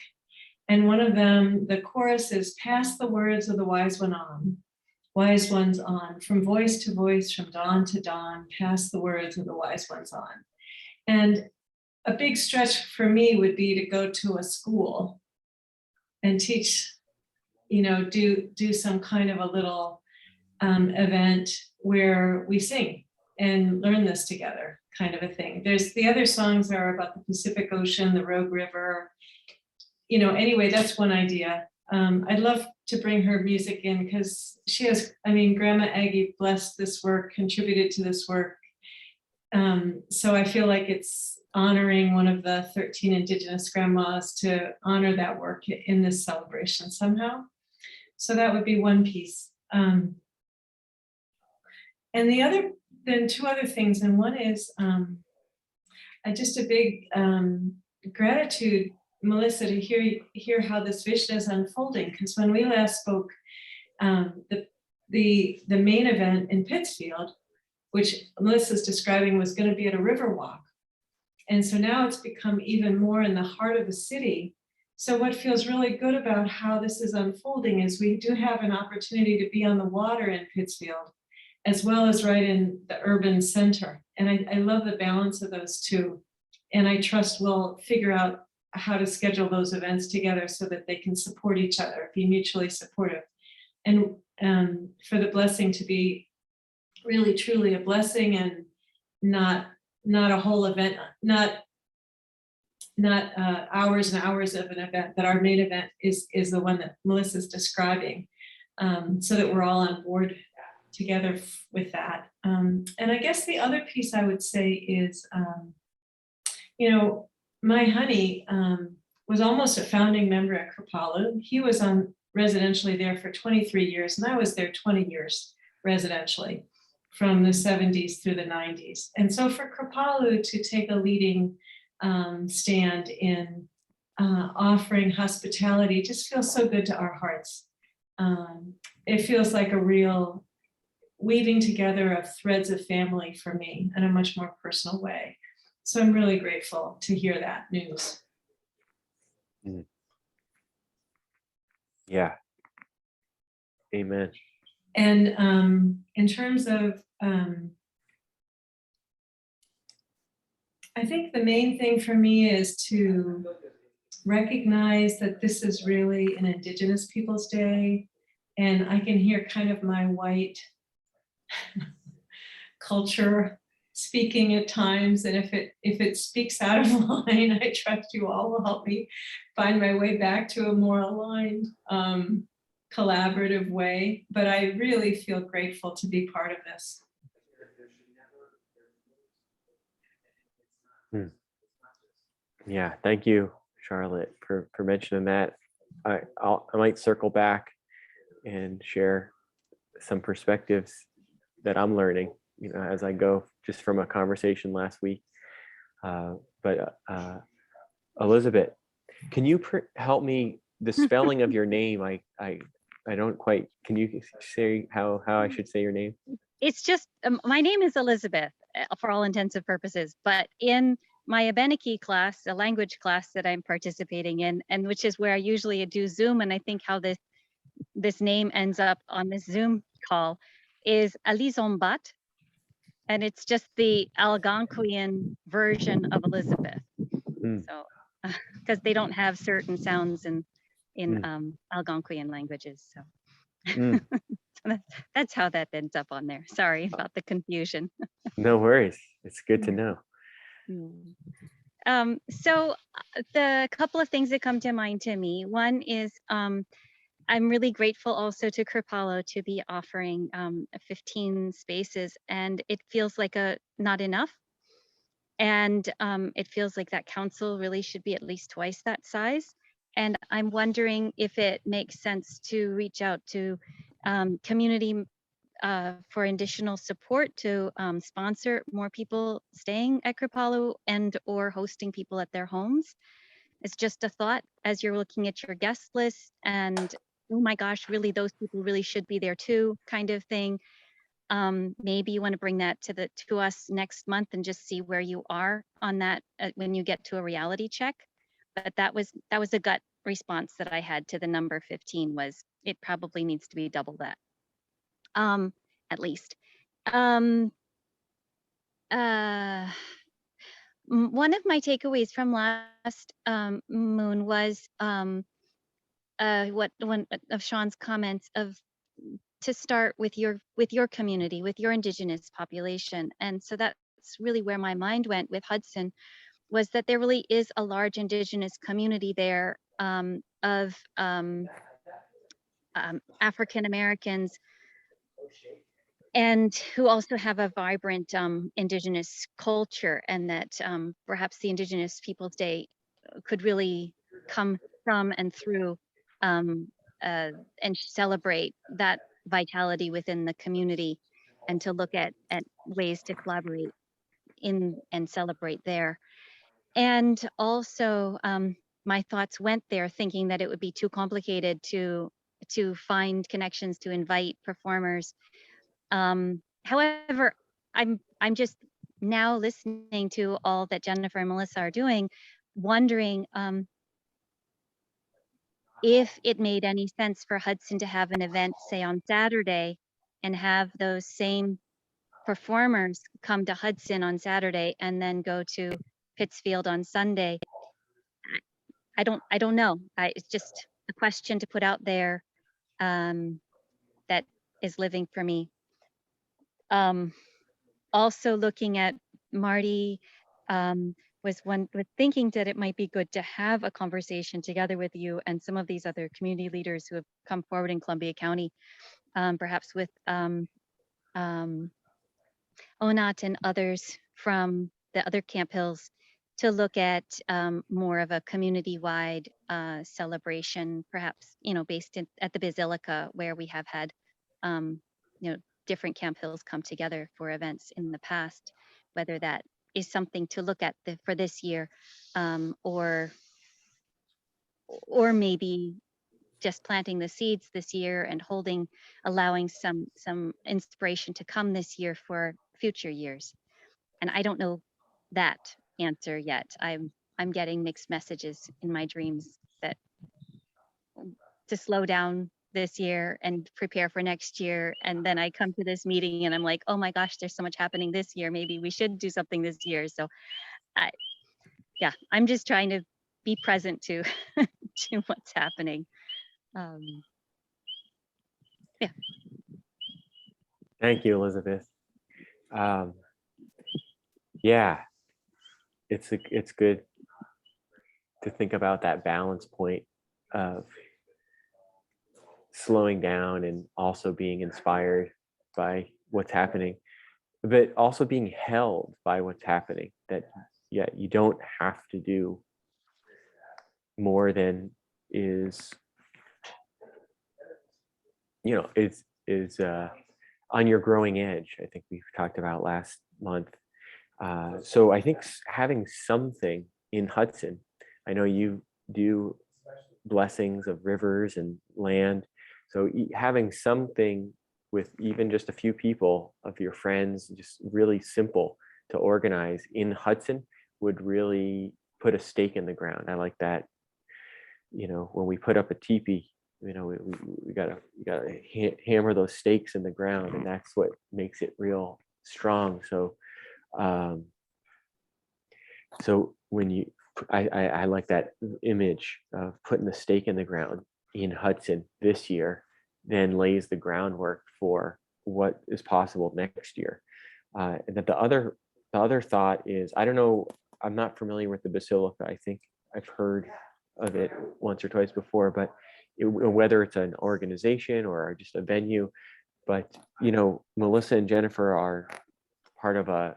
And one of them, the chorus is, pass the words of the wise ones on, from voice to voice, from dawn to dawn, pass the words of the wise ones on. And a big stretch for me would be to go to a school and teach, do some kind of a little event where we sing and learn this together, kind of a thing. There's the other songs are about the Pacific Ocean, the Rogue River. Anyway, that's one idea. I'd love to bring her music in because she has, Grandma Aggie blessed this work, contributed to this work. So I feel like it's honoring one of the 13 Indigenous grandmas to honor that work in this celebration somehow. So that would be one piece. And then 2 other things. And one is just a big gratitude, Melissa, to hear how this vision is unfolding. Because when we last spoke, the main event in Pittsfield, which Melissa's describing, was going to be at a river walk. And so now it's become even more in the heart of the city. So what feels really good about how this is unfolding is we do have an opportunity to be on the water in Pittsfield, as well as right in the urban center. And I love the balance of those two. And I trust we'll figure out how to schedule those events together so that they can support each other, be mutually supportive. And for the blessing to be really, truly a blessing and not a whole event, not hours and hours of an event, that our main event is the one that Melissa's describing, so that we're all on board together with that. And I guess the other piece I would say is, my honey was almost a founding member at Kripalu. He was on residentially there for 23 years, and I was there 20 years residentially, from the 70s through the 90s. And so for Kripalu to take a leading stand in offering hospitality just feels so good to our hearts. It feels like a real weaving together of threads of family for me in a much more personal way. So I'm really grateful to hear that news. Yeah. Amen. And in terms of, I think the main thing for me is to recognize that this is really an Indigenous Peoples' Day. And I can hear kind of my white culture speaking at times. And if it speaks out of line, I trust you all will help me find my way back to a more aligned, collaborative way. But I really feel grateful to be part of this. Yeah, thank you, Charlotte, for mentioning that. I might circle back and share some perspectives that I'm learning, as I go, just from a conversation last week. But Elizabeth, can you help me, the spelling of your name? I don't quite. Can you say how I should say your name? It's just, my name is Elizabeth for all intents and purposes, but in my Abenaki class, a language class that I'm participating in, and which is where I usually do Zoom, and I think how this name ends up on this Zoom call, is Alizombat, and it's just the Algonquian version of Elizabeth. So because they don't have certain sounds in Mm. Algonquian languages. So, Mm. so that's how that ends up on there. Sorry about the confusion. No worries. It's good to know. So the couple of things that come to mind to me, one is I'm really grateful also to Kripalu to be offering 15 spaces, and it feels like not enough. And it feels like that council really should be at least twice that size. And I'm wondering if it makes sense to reach out to community for additional support to sponsor more people staying at Kripalu and or hosting people at their homes. It's just a thought as you're looking at your guest list and, oh my gosh, really those people really should be there too, kind of thing. Maybe you want to bring that to us next month and just see where you are on that when you get to a reality check. But that was a gut response that I had to the number 15 was it probably needs to be double that. At least. One of my takeaways from last moon was one of Sean's comments of to start with your community, with your indigenous population. And so that's really where my mind went with Hudson, was that there really is a large indigenous community there of African Americans, and who also have a vibrant indigenous culture, and that perhaps the Indigenous Peoples Day could really come from and through and celebrate that vitality within the community, and to look at ways to collaborate in and celebrate there. And also my thoughts went there thinking that it would be too complicated to find connections to invite performers. However, I'm just now listening to all that Jennifer and Melissa are doing, wondering if it made any sense for Hudson to have an event, say on Saturday, and have those same performers come to Hudson on Saturday and then go to Pittsfield on Sunday. I don't know. It's just a question to put out there that is living for me. Also looking at Marty was thinking that it might be good to have a conversation together with you and some of these other community leaders who have come forward in Columbia County, perhaps with Onat and others from the other Camp Hills, to look at more of a community-wide celebration, perhaps, based at the Basilica, where we have had, different Camp Hills come together for events in the past, whether that is something to look at for this year, or maybe just planting the seeds this year and allowing some inspiration to come this year for future years. And I don't know that answer yet. I'm getting mixed messages in my dreams that to slow down this year and prepare for next year. And then I come to this meeting and I'm like, oh my gosh, there's so much happening this year. Maybe we should do something this year. So yeah, I'm just trying to be present to to what's happening. Yeah. Thank you, Elizabeth. Yeah, it's good to think about that balance point of slowing down and also being inspired by what's happening, but also being held by what's happening. That you don't have to do more than is on your growing edge. I think we've talked about last month. So I think having something in Hudson, I know you do blessings of rivers and land. So having something with even just a few people of your friends, just really simple to organize in Hudson, would really put a stake in the ground. I like that. When we put up a teepee, we gotta hammer those stakes in the ground, and that's what makes it real strong. So so when you I like that image of putting the stake in the ground in Hudson this year, then lays the groundwork for what is possible next year. And that the other thought is, I don't know, I'm not familiar with the Basilica. I think I've heard of it once or twice before, but whether it's an organization or just a venue, but Melissa and Jennifer are part of a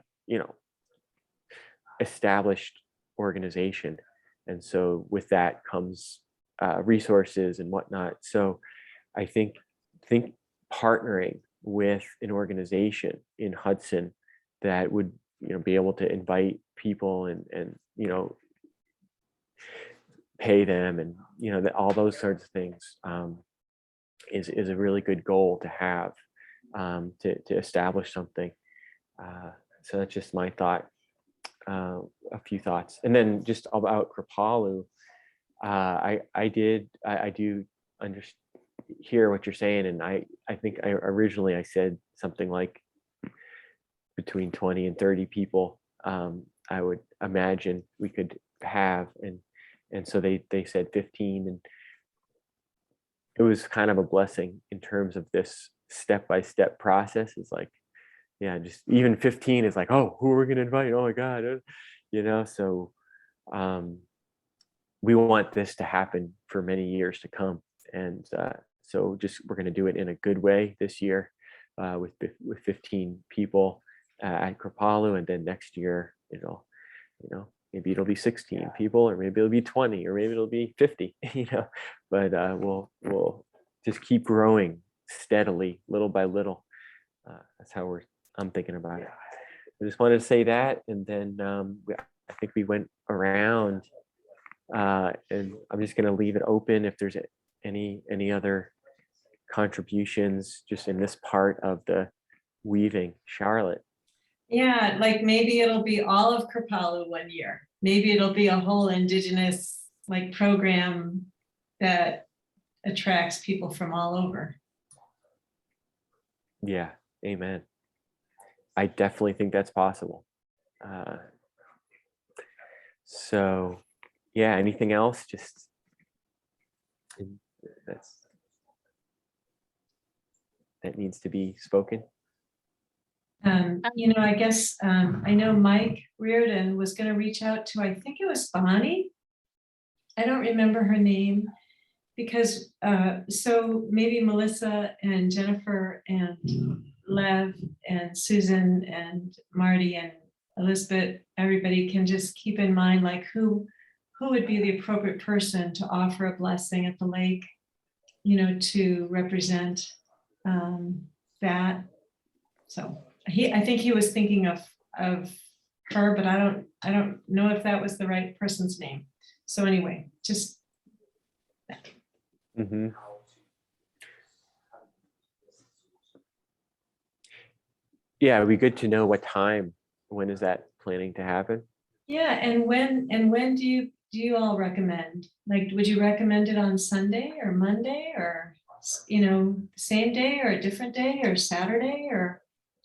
established organization, and so with that comes resources and whatnot. So I think partnering with an organization in Hudson that would be able to invite people and pay them, and all those sorts of things is a really good goal to have, to establish something. So that's just my thought, a few thoughts. And then just about Kripalu, I do hear what you're saying, and I think originally I said something like between 20 and 30 people I would imagine we could have, and so they said 15, and it was kind of a blessing in terms of this step-by-step process. It's like, yeah, just even 15 is like, oh, who are we going to invite? Oh my God, so we want this to happen for many years to come. And so we're going to do it in a good way this year with 15 people at Kripalu, and then next year maybe it'll be 16 people, or maybe it'll be 20, or maybe it'll be 50, but we'll just keep growing steadily, little by little. That's how I'm thinking about it. I just wanted to say that, and then I think we went around, and I'm just going to leave it open if there's any other contributions just in this part of the weaving. Charlotte. Yeah, like maybe it'll be all of Kripalu one year. Maybe it'll be a whole Indigenous program that attracts people from all over. Yeah, amen. I definitely think that's possible. So yeah, anything else? Just that needs to be spoken. I guess I know Mike Reardon was going to reach out to, I think it was Bonnie. I don't remember her name, because so maybe Melissa and Jennifer and Lev and Susan and Marty and Elizabeth, everybody can just keep in mind who would be the appropriate person to offer a blessing at the lake, to represent that. So I think he was thinking of her, but I don't know if that was the right person's name. So anyway, just Mm-hmm. Yeah, it'd be good to know what time. When is that planning to happen? yeah. And when do you all recommend? Would you recommend it on Sunday or Monday, or same day or a different day or Saturday? Or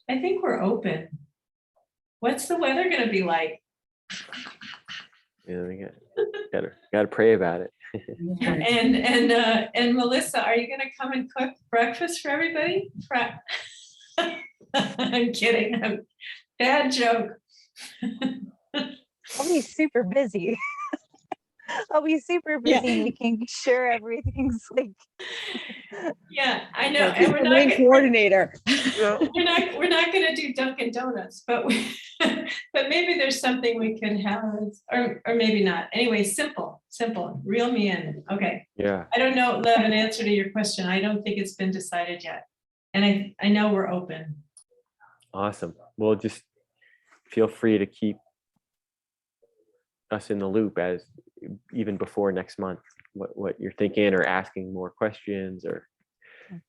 I think we're open. What's the weather going to be like? Yeah, we gotta pray about it. And Melissa, are you going to come and cook breakfast for everybody? I'm kidding. Bad joke. I'll be super busy. I'll be super busy making sure everything's Yeah, I know. And we're not coordinator. We're not going to do Dunkin' Donuts, but but maybe there's something we could have, or maybe not. Anyway, simple. Reel me in. Okay. Yeah. I don't know, Lev, an answer to your question. I don't think it's been decided yet, and I know we're open. Awesome. Well, just feel free to keep us in the loop as even before next month, what you're thinking, or asking more questions, or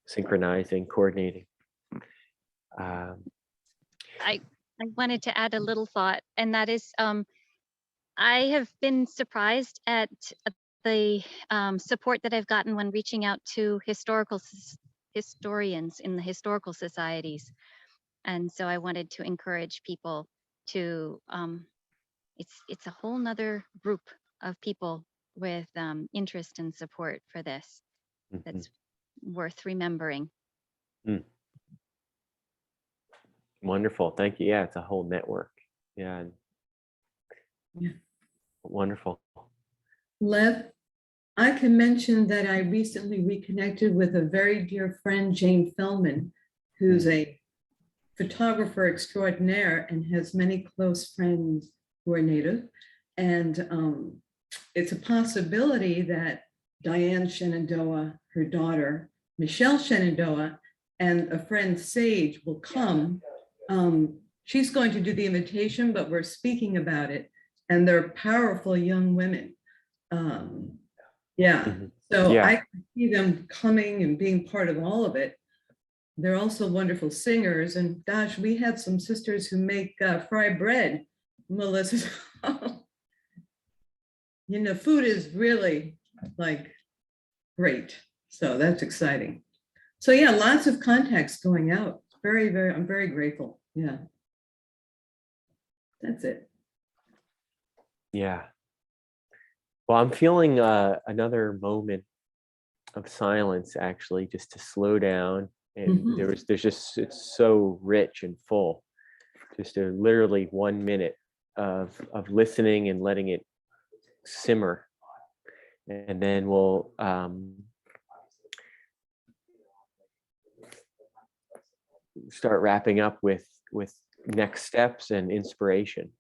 synchronizing, coordinating. I wanted to add a little thought, and that is I have been surprised at the support that I've gotten when reaching out to historians in the historical societies. And so I wanted to encourage people to it's a whole nother group of people with interest and support for this. That's worth remembering. Mm. Wonderful. Thank you. Yeah, it's a whole network. Yeah. Yeah. Wonderful. Lev, I can mention that I recently reconnected with a very dear friend, Jane Fellman, who's a photographer extraordinaire and has many close friends who are Native. And it's a possibility that Diane Shenandoah, her daughter, Michelle Shenandoah, and a friend, Sage, will come. She's going to do the invitation, but we're speaking about it. And they're powerful young women. Yeah, so Yeah. I can see them coming and being part of all of it. They're also wonderful singers. And gosh, we had some sisters who make fry bread. Melissa, you know, food is really like great. So that's exciting. So yeah, lots of contacts going out. I'm very grateful. Yeah. That's it. Yeah. Well, I'm feeling another moment of silence, actually, just to slow down. And Mhm. there's just, it's so rich and full. Just a literally 1 minute of listening and letting it simmer. And then we'll start wrapping up with next steps and inspiration.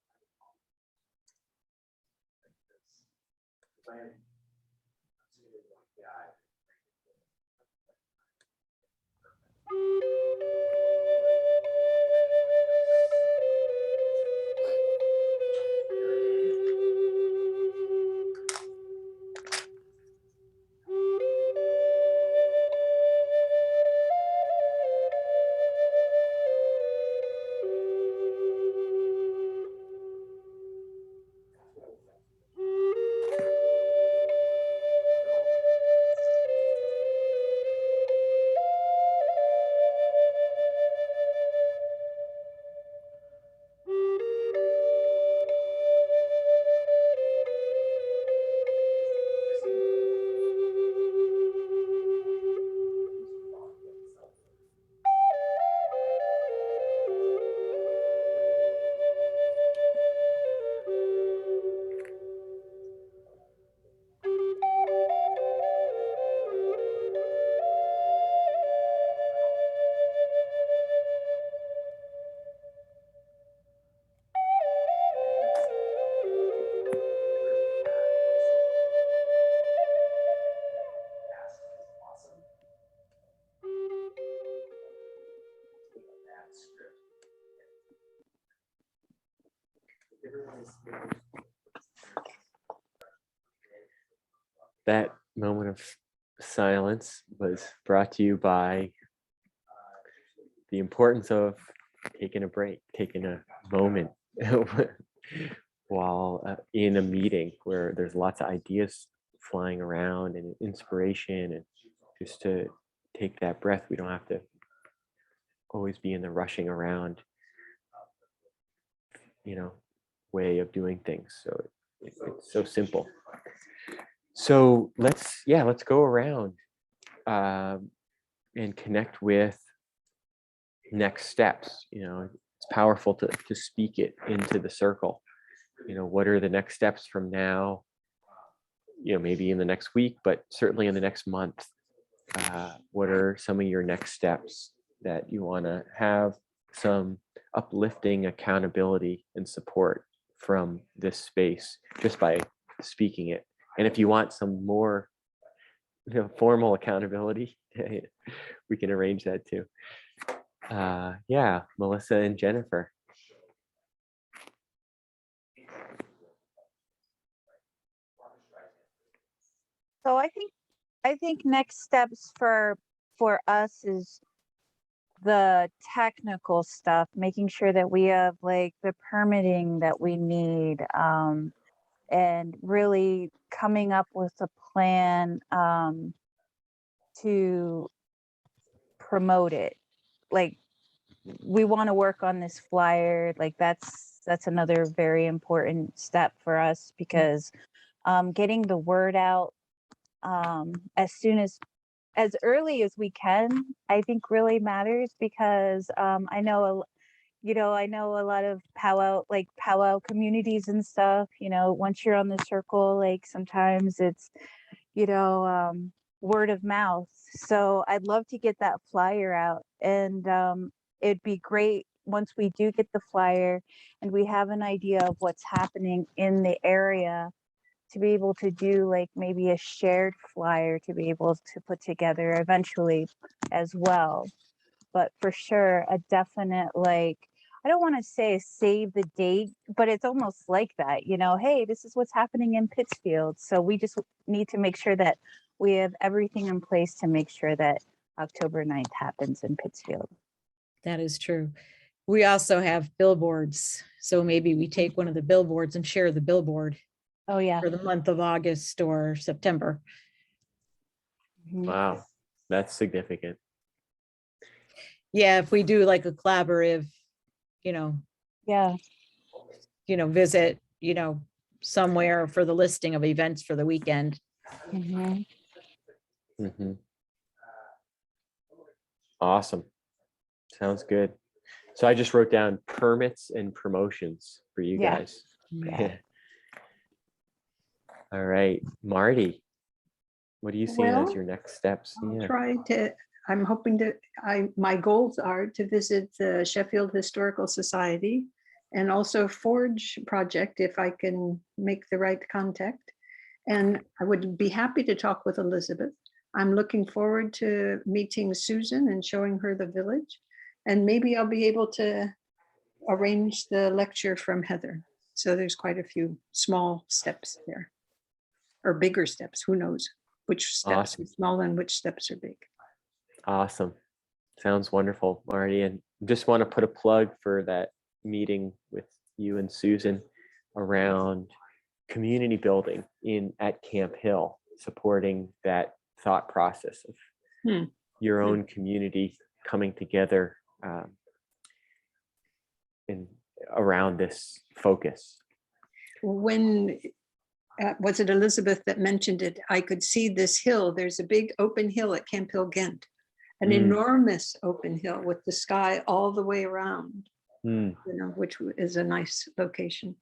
That moment of silence was brought to you by the importance of taking a break, taking a moment while in a meeting where there's lots of ideas flying around and inspiration, and just to take that breath. We don't have to always be in the rushing around, way of doing things. So it's so simple. So let's go around and connect with next steps. It's powerful to speak it into the circle. What are the next steps from now? Maybe in the next week, but certainly in the next month. What are some of your next steps that you want to have some uplifting accountability and support from this space just by speaking it? And if you want some more formal accountability, we can arrange that too. Yeah, Melissa and Jennifer. So I think next steps for us is the technical stuff, making sure that we have like the permitting that we need, and really coming up with a plan to promote it. Like, we want to work on this flyer, like that's that's another very important step for us, because getting the word out as early as we can, I think really matters, because I know a lot of powwow communities and stuff, once you're on the circle, like sometimes it's, word of mouth. So I'd love to get that flyer out, and it'd be great once we do get the flyer and we have an idea of what's happening in the area, to be able to do like maybe a shared flyer to be able to put together eventually as well. But for sure, a definite, like, I don't want to say a save the date, but it's almost like that, hey, this is what's happening in Pittsfield. So we just need to make sure that we have everything in place to make sure that October 9th happens in Pittsfield. That is true. We also have billboards. So maybe we take one of the billboards and share the billboard Oh, yeah. for the month of August or September. Mhm. Wow, that's significant. Yeah, if we do like a collaborative, Yeah. visit, somewhere for the listing of events for the weekend. Mhm. Mhm. Awesome. Sounds good. So I just wrote down permits and promotions for you Yeah. guys. Yeah. All right, Marty, what are you seeing as Well, your next steps? Yeah. I'm hoping my goals are to visit the Sheffield Historical Society and also Forge project if I can make the right contact. And I would be happy to talk with Elizabeth. I'm looking forward to meeting Susan and showing her the village. And maybe I'll be able to arrange the lecture from Heather. So there's quite a few small steps there, or bigger steps, who knows which steps Awesome. are small and which steps are big. Awesome. Sounds wonderful, Marty. And just want to put a plug for that meeting with you and Susan around community building at Camp Hill, supporting that thought process of your own community coming together in around this focus. When was it Elizabeth that mentioned it? I could see this hill. There's a big open hill at Camp Hill, Ghent, an enormous open hill with the sky all the way around, which is a nice location.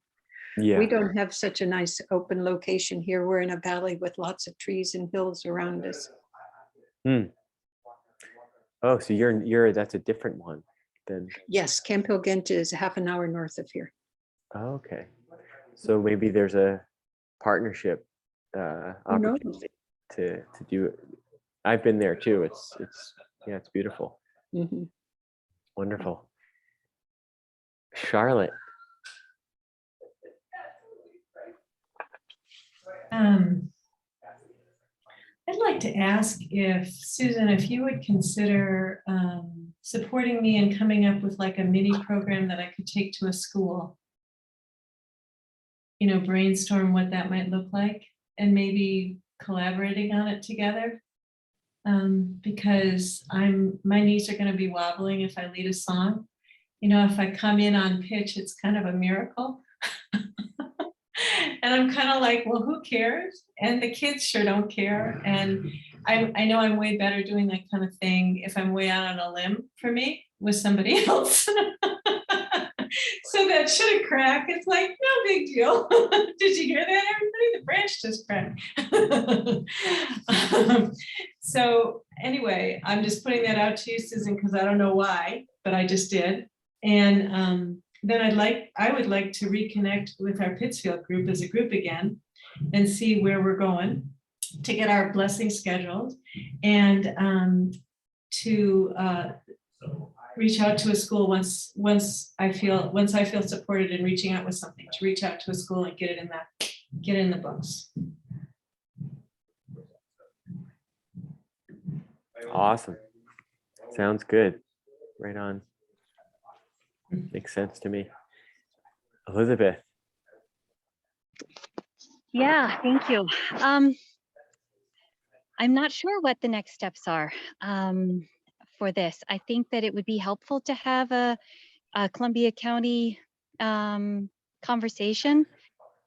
Yeah. We don't have such a nice open location here. We're in a valley with lots of trees and hills around us. Oh, so that's a different one then. Yes, Camp Hill, Ghent is half an hour north of here. Oh, okay. So maybe there's a partnership opportunity to do it. I've been there too. It's beautiful. Wonderful. Charlotte. I'd like to ask if, Susan, if you would consider supporting me in coming up with like a mini program that I could take to a school. Brainstorm what that might look like and maybe collaborating on it together. Because my knees are going to be wobbling if I lead a song. If I come in on pitch, it's kind of a miracle. And I'm kind of like, well, who cares? And the kids sure don't care. And I know I'm way better doing that kind of thing if I'm way out on a limb for me with somebody else. So that should have cracked. It's like, no big deal. Did you hear that, everybody? The branch just cracked. So anyway, I'm just putting that out to you, Susan, because I don't know why, but I just did. And then I would like to reconnect with our Pittsfield group as a group again and see where we're going to get our blessing scheduled and to reach out to a school once I feel supported in reaching out with something, to reach out to a school and get it in the books. Awesome. Sounds good. Right on. Makes sense to me. Elizabeth. Yeah, thank you. I'm not sure what the next steps are for this. I think that it would be helpful to have a Columbia County conversation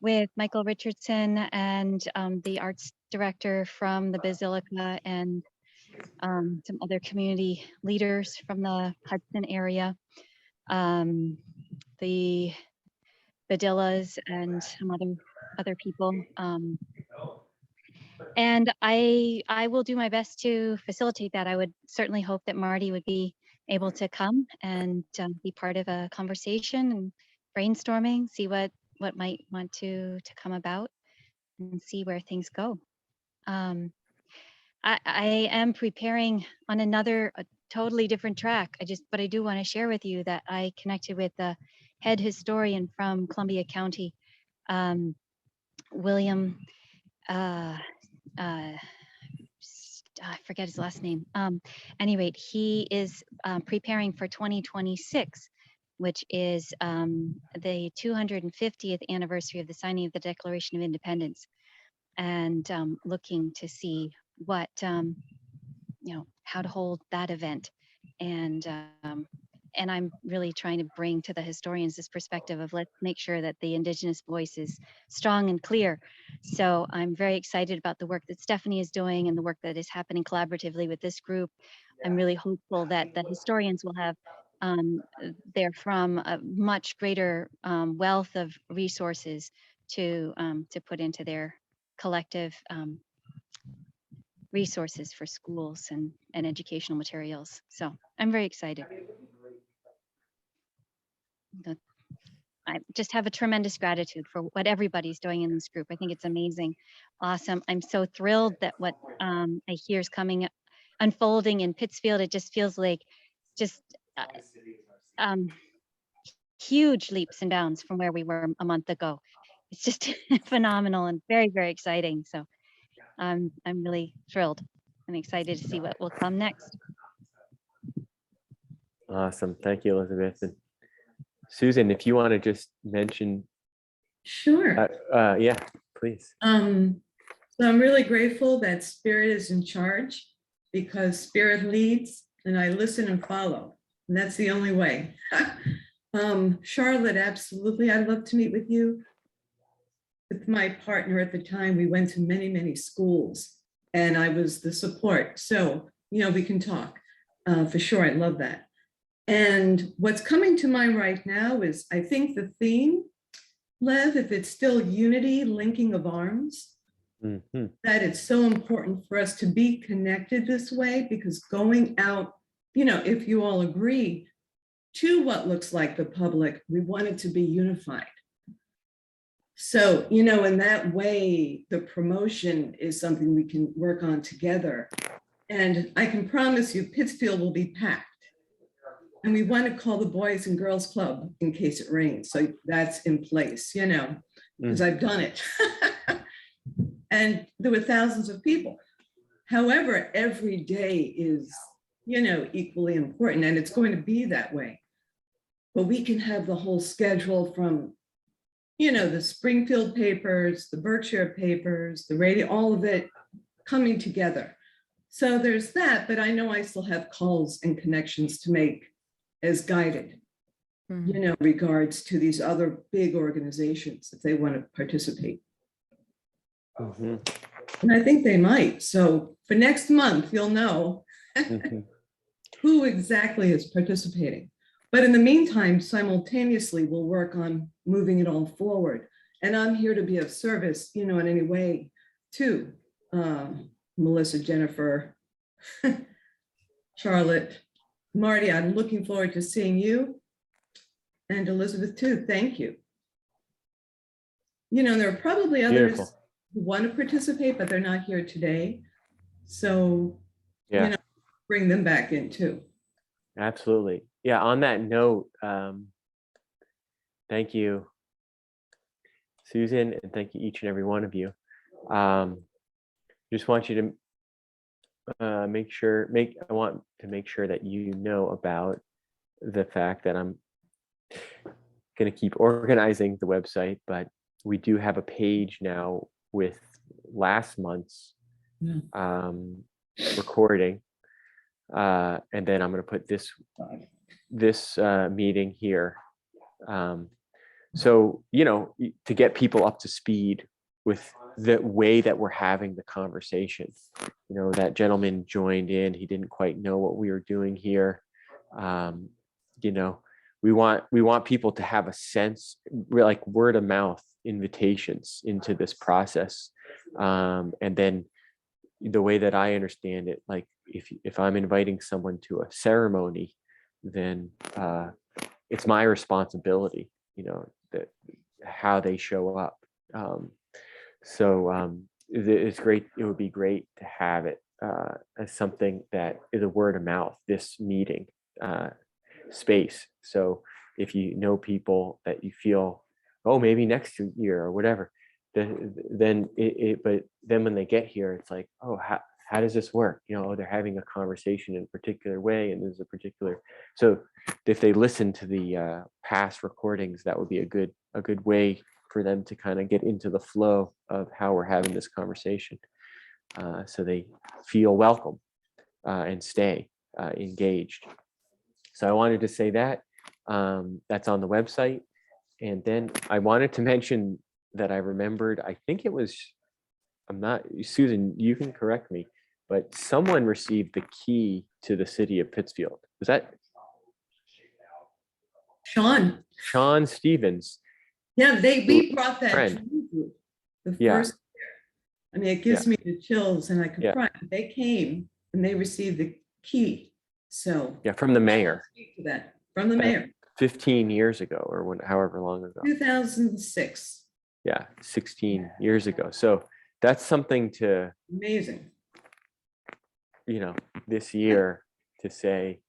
with Michael Richardson and the arts director from the Basilica and some other community leaders from the Hudson area, the Badillas and some other people. And I will do my best to facilitate that. I would certainly hope that Marty would be able to come and be part of a conversation and brainstorming, see what might want to come about and see where things go. I am preparing on a totally different track. But I do want to share with you that I connected with the head historian from Columbia County, William, I forget his last name. Any rate, he is preparing for 2026, which is the 250th anniversary of the signing of the Declaration of Independence, and looking to see what, how to hold that event. And I'm really trying to bring to the historians this perspective of let's make sure that the Indigenous voice is strong and clear. So I'm very excited about the work that Stephanie is doing and the work that is happening collaboratively with this group. I'm really hopeful that the historians will have therefrom a much greater wealth of resources to put into their collective resources for schools and educational materials. So I'm very excited. I just have a tremendous gratitude for what everybody's doing in this group. I think it's amazing, awesome. I'm so thrilled that what I hear is unfolding in Pittsfield. It just feels like huge leaps and bounds from where we were a month ago. It's just phenomenal and very, very exciting. So I'm really thrilled and excited to see what will come next. Awesome. Thank you, Elizabeth. And Susan, if you want to just mention. Sure. Yeah, please. So I'm really grateful that Spirit is in charge, because Spirit leads and I listen and follow. And that's the only way. Charlotte, absolutely. I'd love to meet with you. With my partner at the time, we went to many, many schools and I was the support. So, we can talk for sure. I love that. And what's coming to mind right now is, I think the theme, Lev, if it's still unity, linking of arms, that it's so important for us to be connected this way, because going out, if you all agree to what looks like the public, we want it to be unified. So, in that way, the promotion is something we can work on together. And I can promise you, Pittsfield will be packed. And we want to call the Boys and Girls Club in case it rains. So that's in place, because I've done it. And there were thousands of people. However, every day is, equally important, and it's going to be that way. But we can have the whole schedule from, the Springfield papers, the Berkshire papers, the radio, all of it coming together. So there's that, but I know I still have calls and connections to make as guided, regards to these other big organizations if they want to participate. And I think they might. So for next month, you'll know who exactly is participating. But in the meantime, simultaneously, we'll work on moving it all forward. And I'm here to be of service, in any way to Melissa, Jennifer, Charlotte, Marty. I'm looking forward to seeing you, and Elizabeth too. Thank you. There are probably others who want to participate, but they're not here today. So, bring them back in too. Absolutely. Yeah, on that note, thank you, Susan, and thank you each and every one of you. Just want you to I want to make sure that you know about the fact that I'm going to keep organizing the website, but we do have a page now with last month's recording, and then I'm going to put this meeting here. So, you know, to get people up to speed with the way that we're having the conversation. You know, that gentleman joined in, he didn't quite know what we were doing here. You know, we want people to have a sense, we're like word of mouth invitations into this process. And then the way that I understand it, like if I'm inviting someone to a ceremony, then it's my responsibility, you know, that how they show up. It's great. It would be great to have it as something that is a word of mouth, this meeting space. So if you know people that you feel, oh, maybe next year or whatever, then but then when they get here, it's like, oh, how does this work? You know, they're having a conversation in a particular way, and there's a particular. So if they listen to the past recordings, that would be a good way for them to kind of get into the flow of how we're having this conversation, so they feel welcome and stay engaged. So I wanted to say that that's on the website. And then I wanted to mention that I remembered, I think it was, I'm not, Susan, you can correct me, but someone received the key to the city of Pittsfield. Was that Sean Stevens? Yeah, we brought that Friend. to you the Yeah. first year. I mean, it gives me the chills, and I could Yeah. cry. They came and they received the key. So Yeah, from the mayor. speak to that from the mayor. 15 years ago, or however long ago. 2006. Yeah, 16 years ago. So that's something to, Amazing. you know, this year to say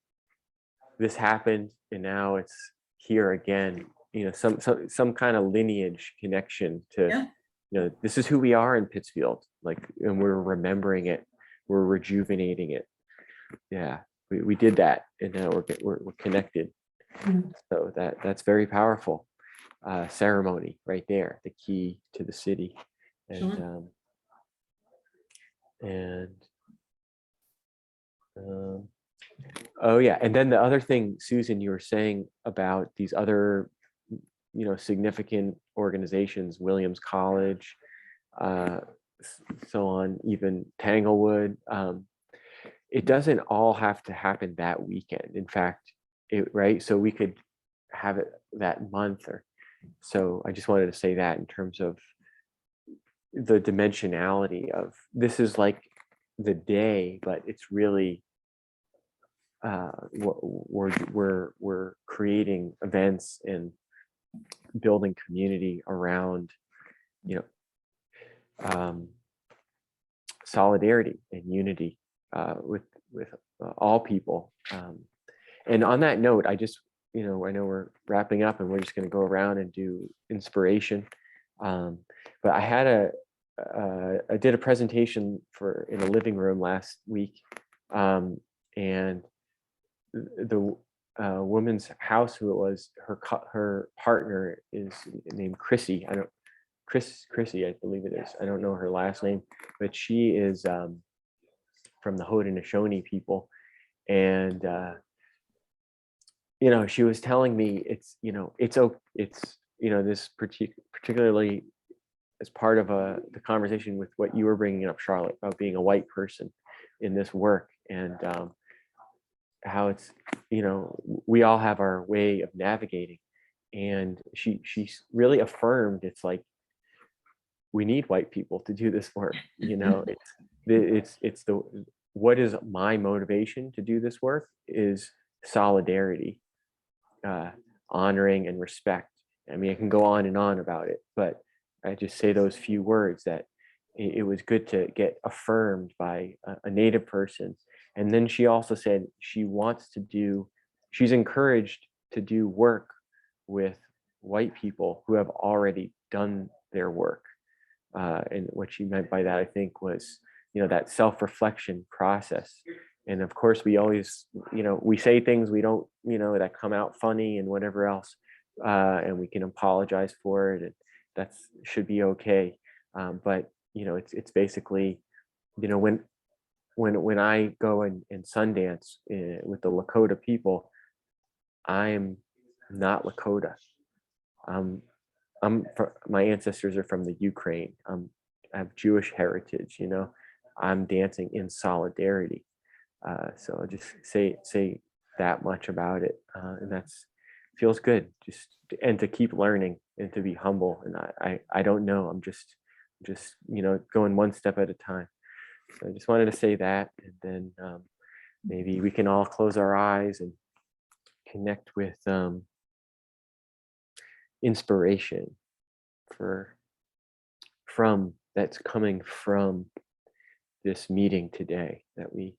this happened and now it's here again. You know, some kind of lineage connection to, you know, this is who we are in Pittsfield. Like, and we're remembering it, we're rejuvenating it. Yeah, we did that, and now we're connected. So that's very powerful ceremony right there, the key to the city. And oh yeah, and then the other thing, Susan, you were saying about these other, you know, significant organizations, Williams College, so on, even Tanglewood. It doesn't all have to happen that weekend. In fact, right? So we could have it that month, or so. I just wanted to say that in terms of the dimensionality of this is like the day, but it's really we're creating events and building community around, you know, solidarity and unity with all people. And on that note, I just, you know, I know we're wrapping up and we're just going to go around and do inspiration. But I had I did a presentation in a living room last week, and the woman's house, who it was, her partner is named Chrissy. Chrissy, I believe it is. I don't know her last name, but she is from the Haudenosaunee people, and you know, she was telling me it's, you know, it's you know, this particularly as part of the conversation with what you were bringing up, Charlotte, about being a white person in this work, and how it's, you know, we all have our way of navigating. And she really affirmed, it's like, we need white people to do this work. You know, it's the, what is my motivation to do this work is solidarity, honoring and respect. I mean, I can go on and on about it, but I just say those few words, that it was good to get affirmed by a Native person. And then she also said she's encouraged to do work with white people who have already done their work. And what she meant by that, I think, was, you know, that self-reflection process. And of course, we always, you know, we say things we don't, you know, that come out funny and whatever else, and we can apologize for it, and that should be okay. But you know, it's basically, you know, when I go and Sundance with the Lakota people, I am not Lakota. I'm my ancestors are from the Ukraine. I have Jewish heritage, I'm dancing in solidarity. So I'll just say that much about it. And that's feels good, and to keep learning and to be humble. And I don't know, I'm just going one step at a time. So I just wanted to say that, and then maybe we can all close our eyes and connect with inspiration that's coming from this meeting today that we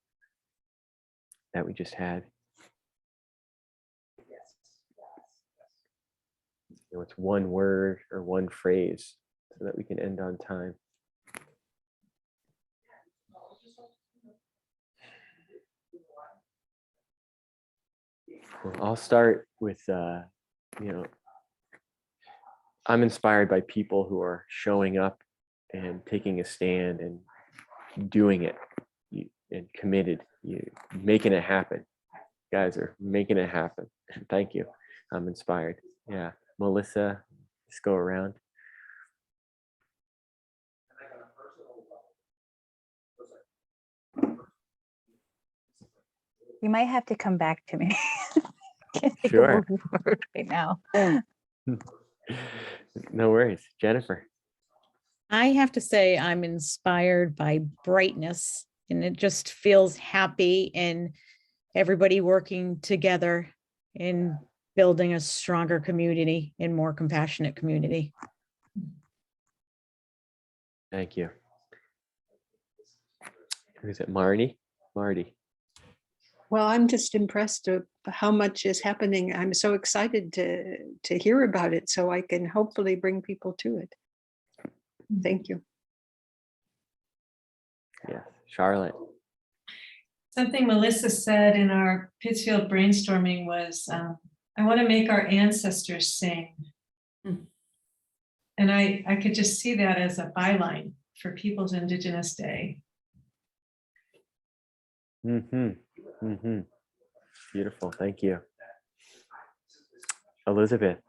just had. It's one word or one phrase so that we can end on time. Well, I'll start with, I'm inspired by people who are showing up and taking a stand and doing it and committed, making it happen. You guys are making it happen. Thank you. I'm inspired. Yeah. Melissa, let's go around. You might have to come back to me. Can't think Sure. of a word right now. No worries. Jennifer. I have to say I'm inspired by brightness, and it just feels happy and everybody working together in building a stronger community and more compassionate community. Thank you. Who is it? Marty? Well, I'm just impressed of how much is happening. I'm so excited to hear about it, so I can hopefully bring people to it. Thank you. Yes. Charlotte. Something Melissa said in our Pittsfield brainstorming was, I want to make our ancestors sing. And I could just see that as a byline for People's Indigenous Day. Beautiful. Thank you. Elizabeth.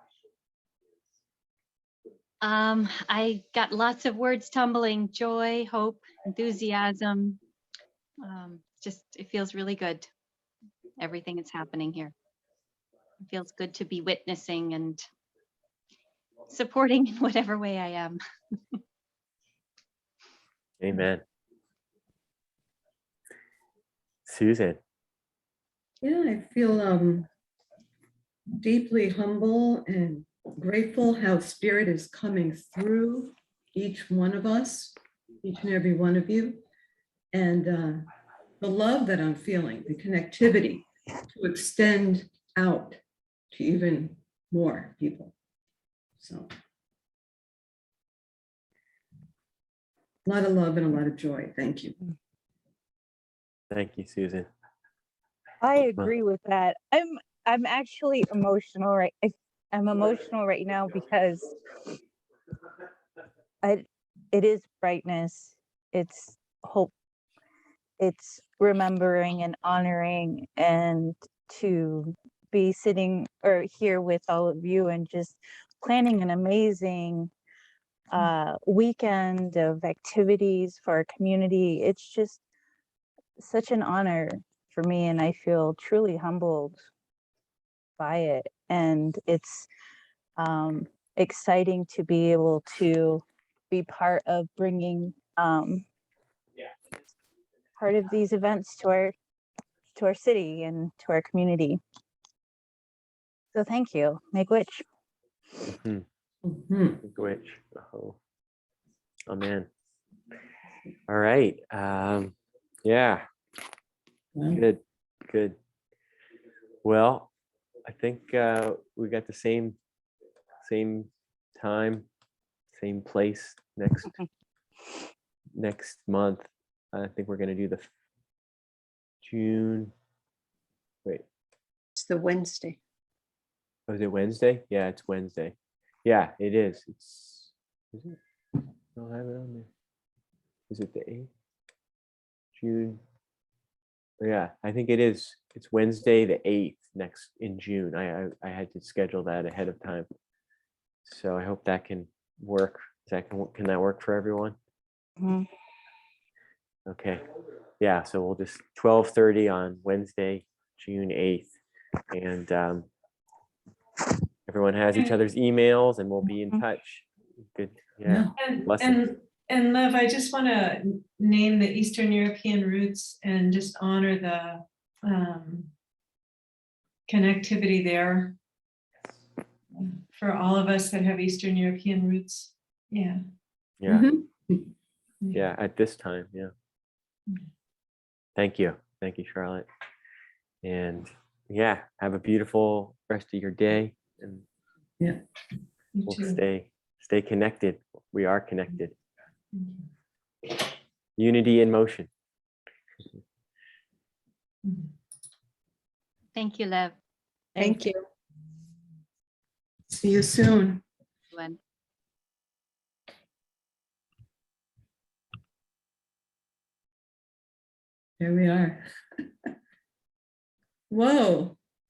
I got lots of words tumbling: joy, hope, enthusiasm. It feels really good. Everything that's happening here. It feels good to be witnessing and supporting in whatever way I am. Amen. Susan. Yeah, I feel deeply humble and grateful how Spirit is coming through each one of us, each and every one of you. And the love that I'm feeling, the connectivity to extend out to even more people. So a lot of love and a lot of joy. Thank you. Thank you, Susan. I agree with that. I'm actually emotional I'm emotional right now because it is brightness, it's hope, it's remembering and honoring, and to be sitting or here with all of you and just planning an amazing weekend of activities for our community. It's just such an honor for me, and I feel truly humbled by it. And it's exciting to be able to be part of bringing part of these events to our city and to our community. So thank you. Make witch. Which, oh, amen. All right. Yeah. Good. Well, I think we got the same time, same place next month. I think we're gonna do the June. Wait. It's the Wednesday. Oh, is it Wednesday? Yeah, it's Wednesday. Yeah, it is. Is it? I'll have it on there. Is it the 8th? June. Yeah, I think it is. It's Wednesday the 8th next in June. I had to schedule that ahead of time. So I hope that can work. Can that work for everyone? Mhm. Okay. Yeah, so we'll just 12:30 on Wednesday, June 8th. And everyone has each other's emails and we'll be in Mhm. touch. Good. Yeah. And, Blessings. and Lev, I just want to name the Eastern European roots and just honor the connectivity there for all of us that have Eastern European roots. Yeah. Yeah. Mhm. Yeah. At this time. Yeah. Thank you. Thank you, Charlotte. And yeah, have a beautiful rest of your day. And Yeah. You we'll too. stay connected. We are connected. Unity in motion. Thank you, Lev. Thank you. See you soon. Gwen. There we are. Whoa.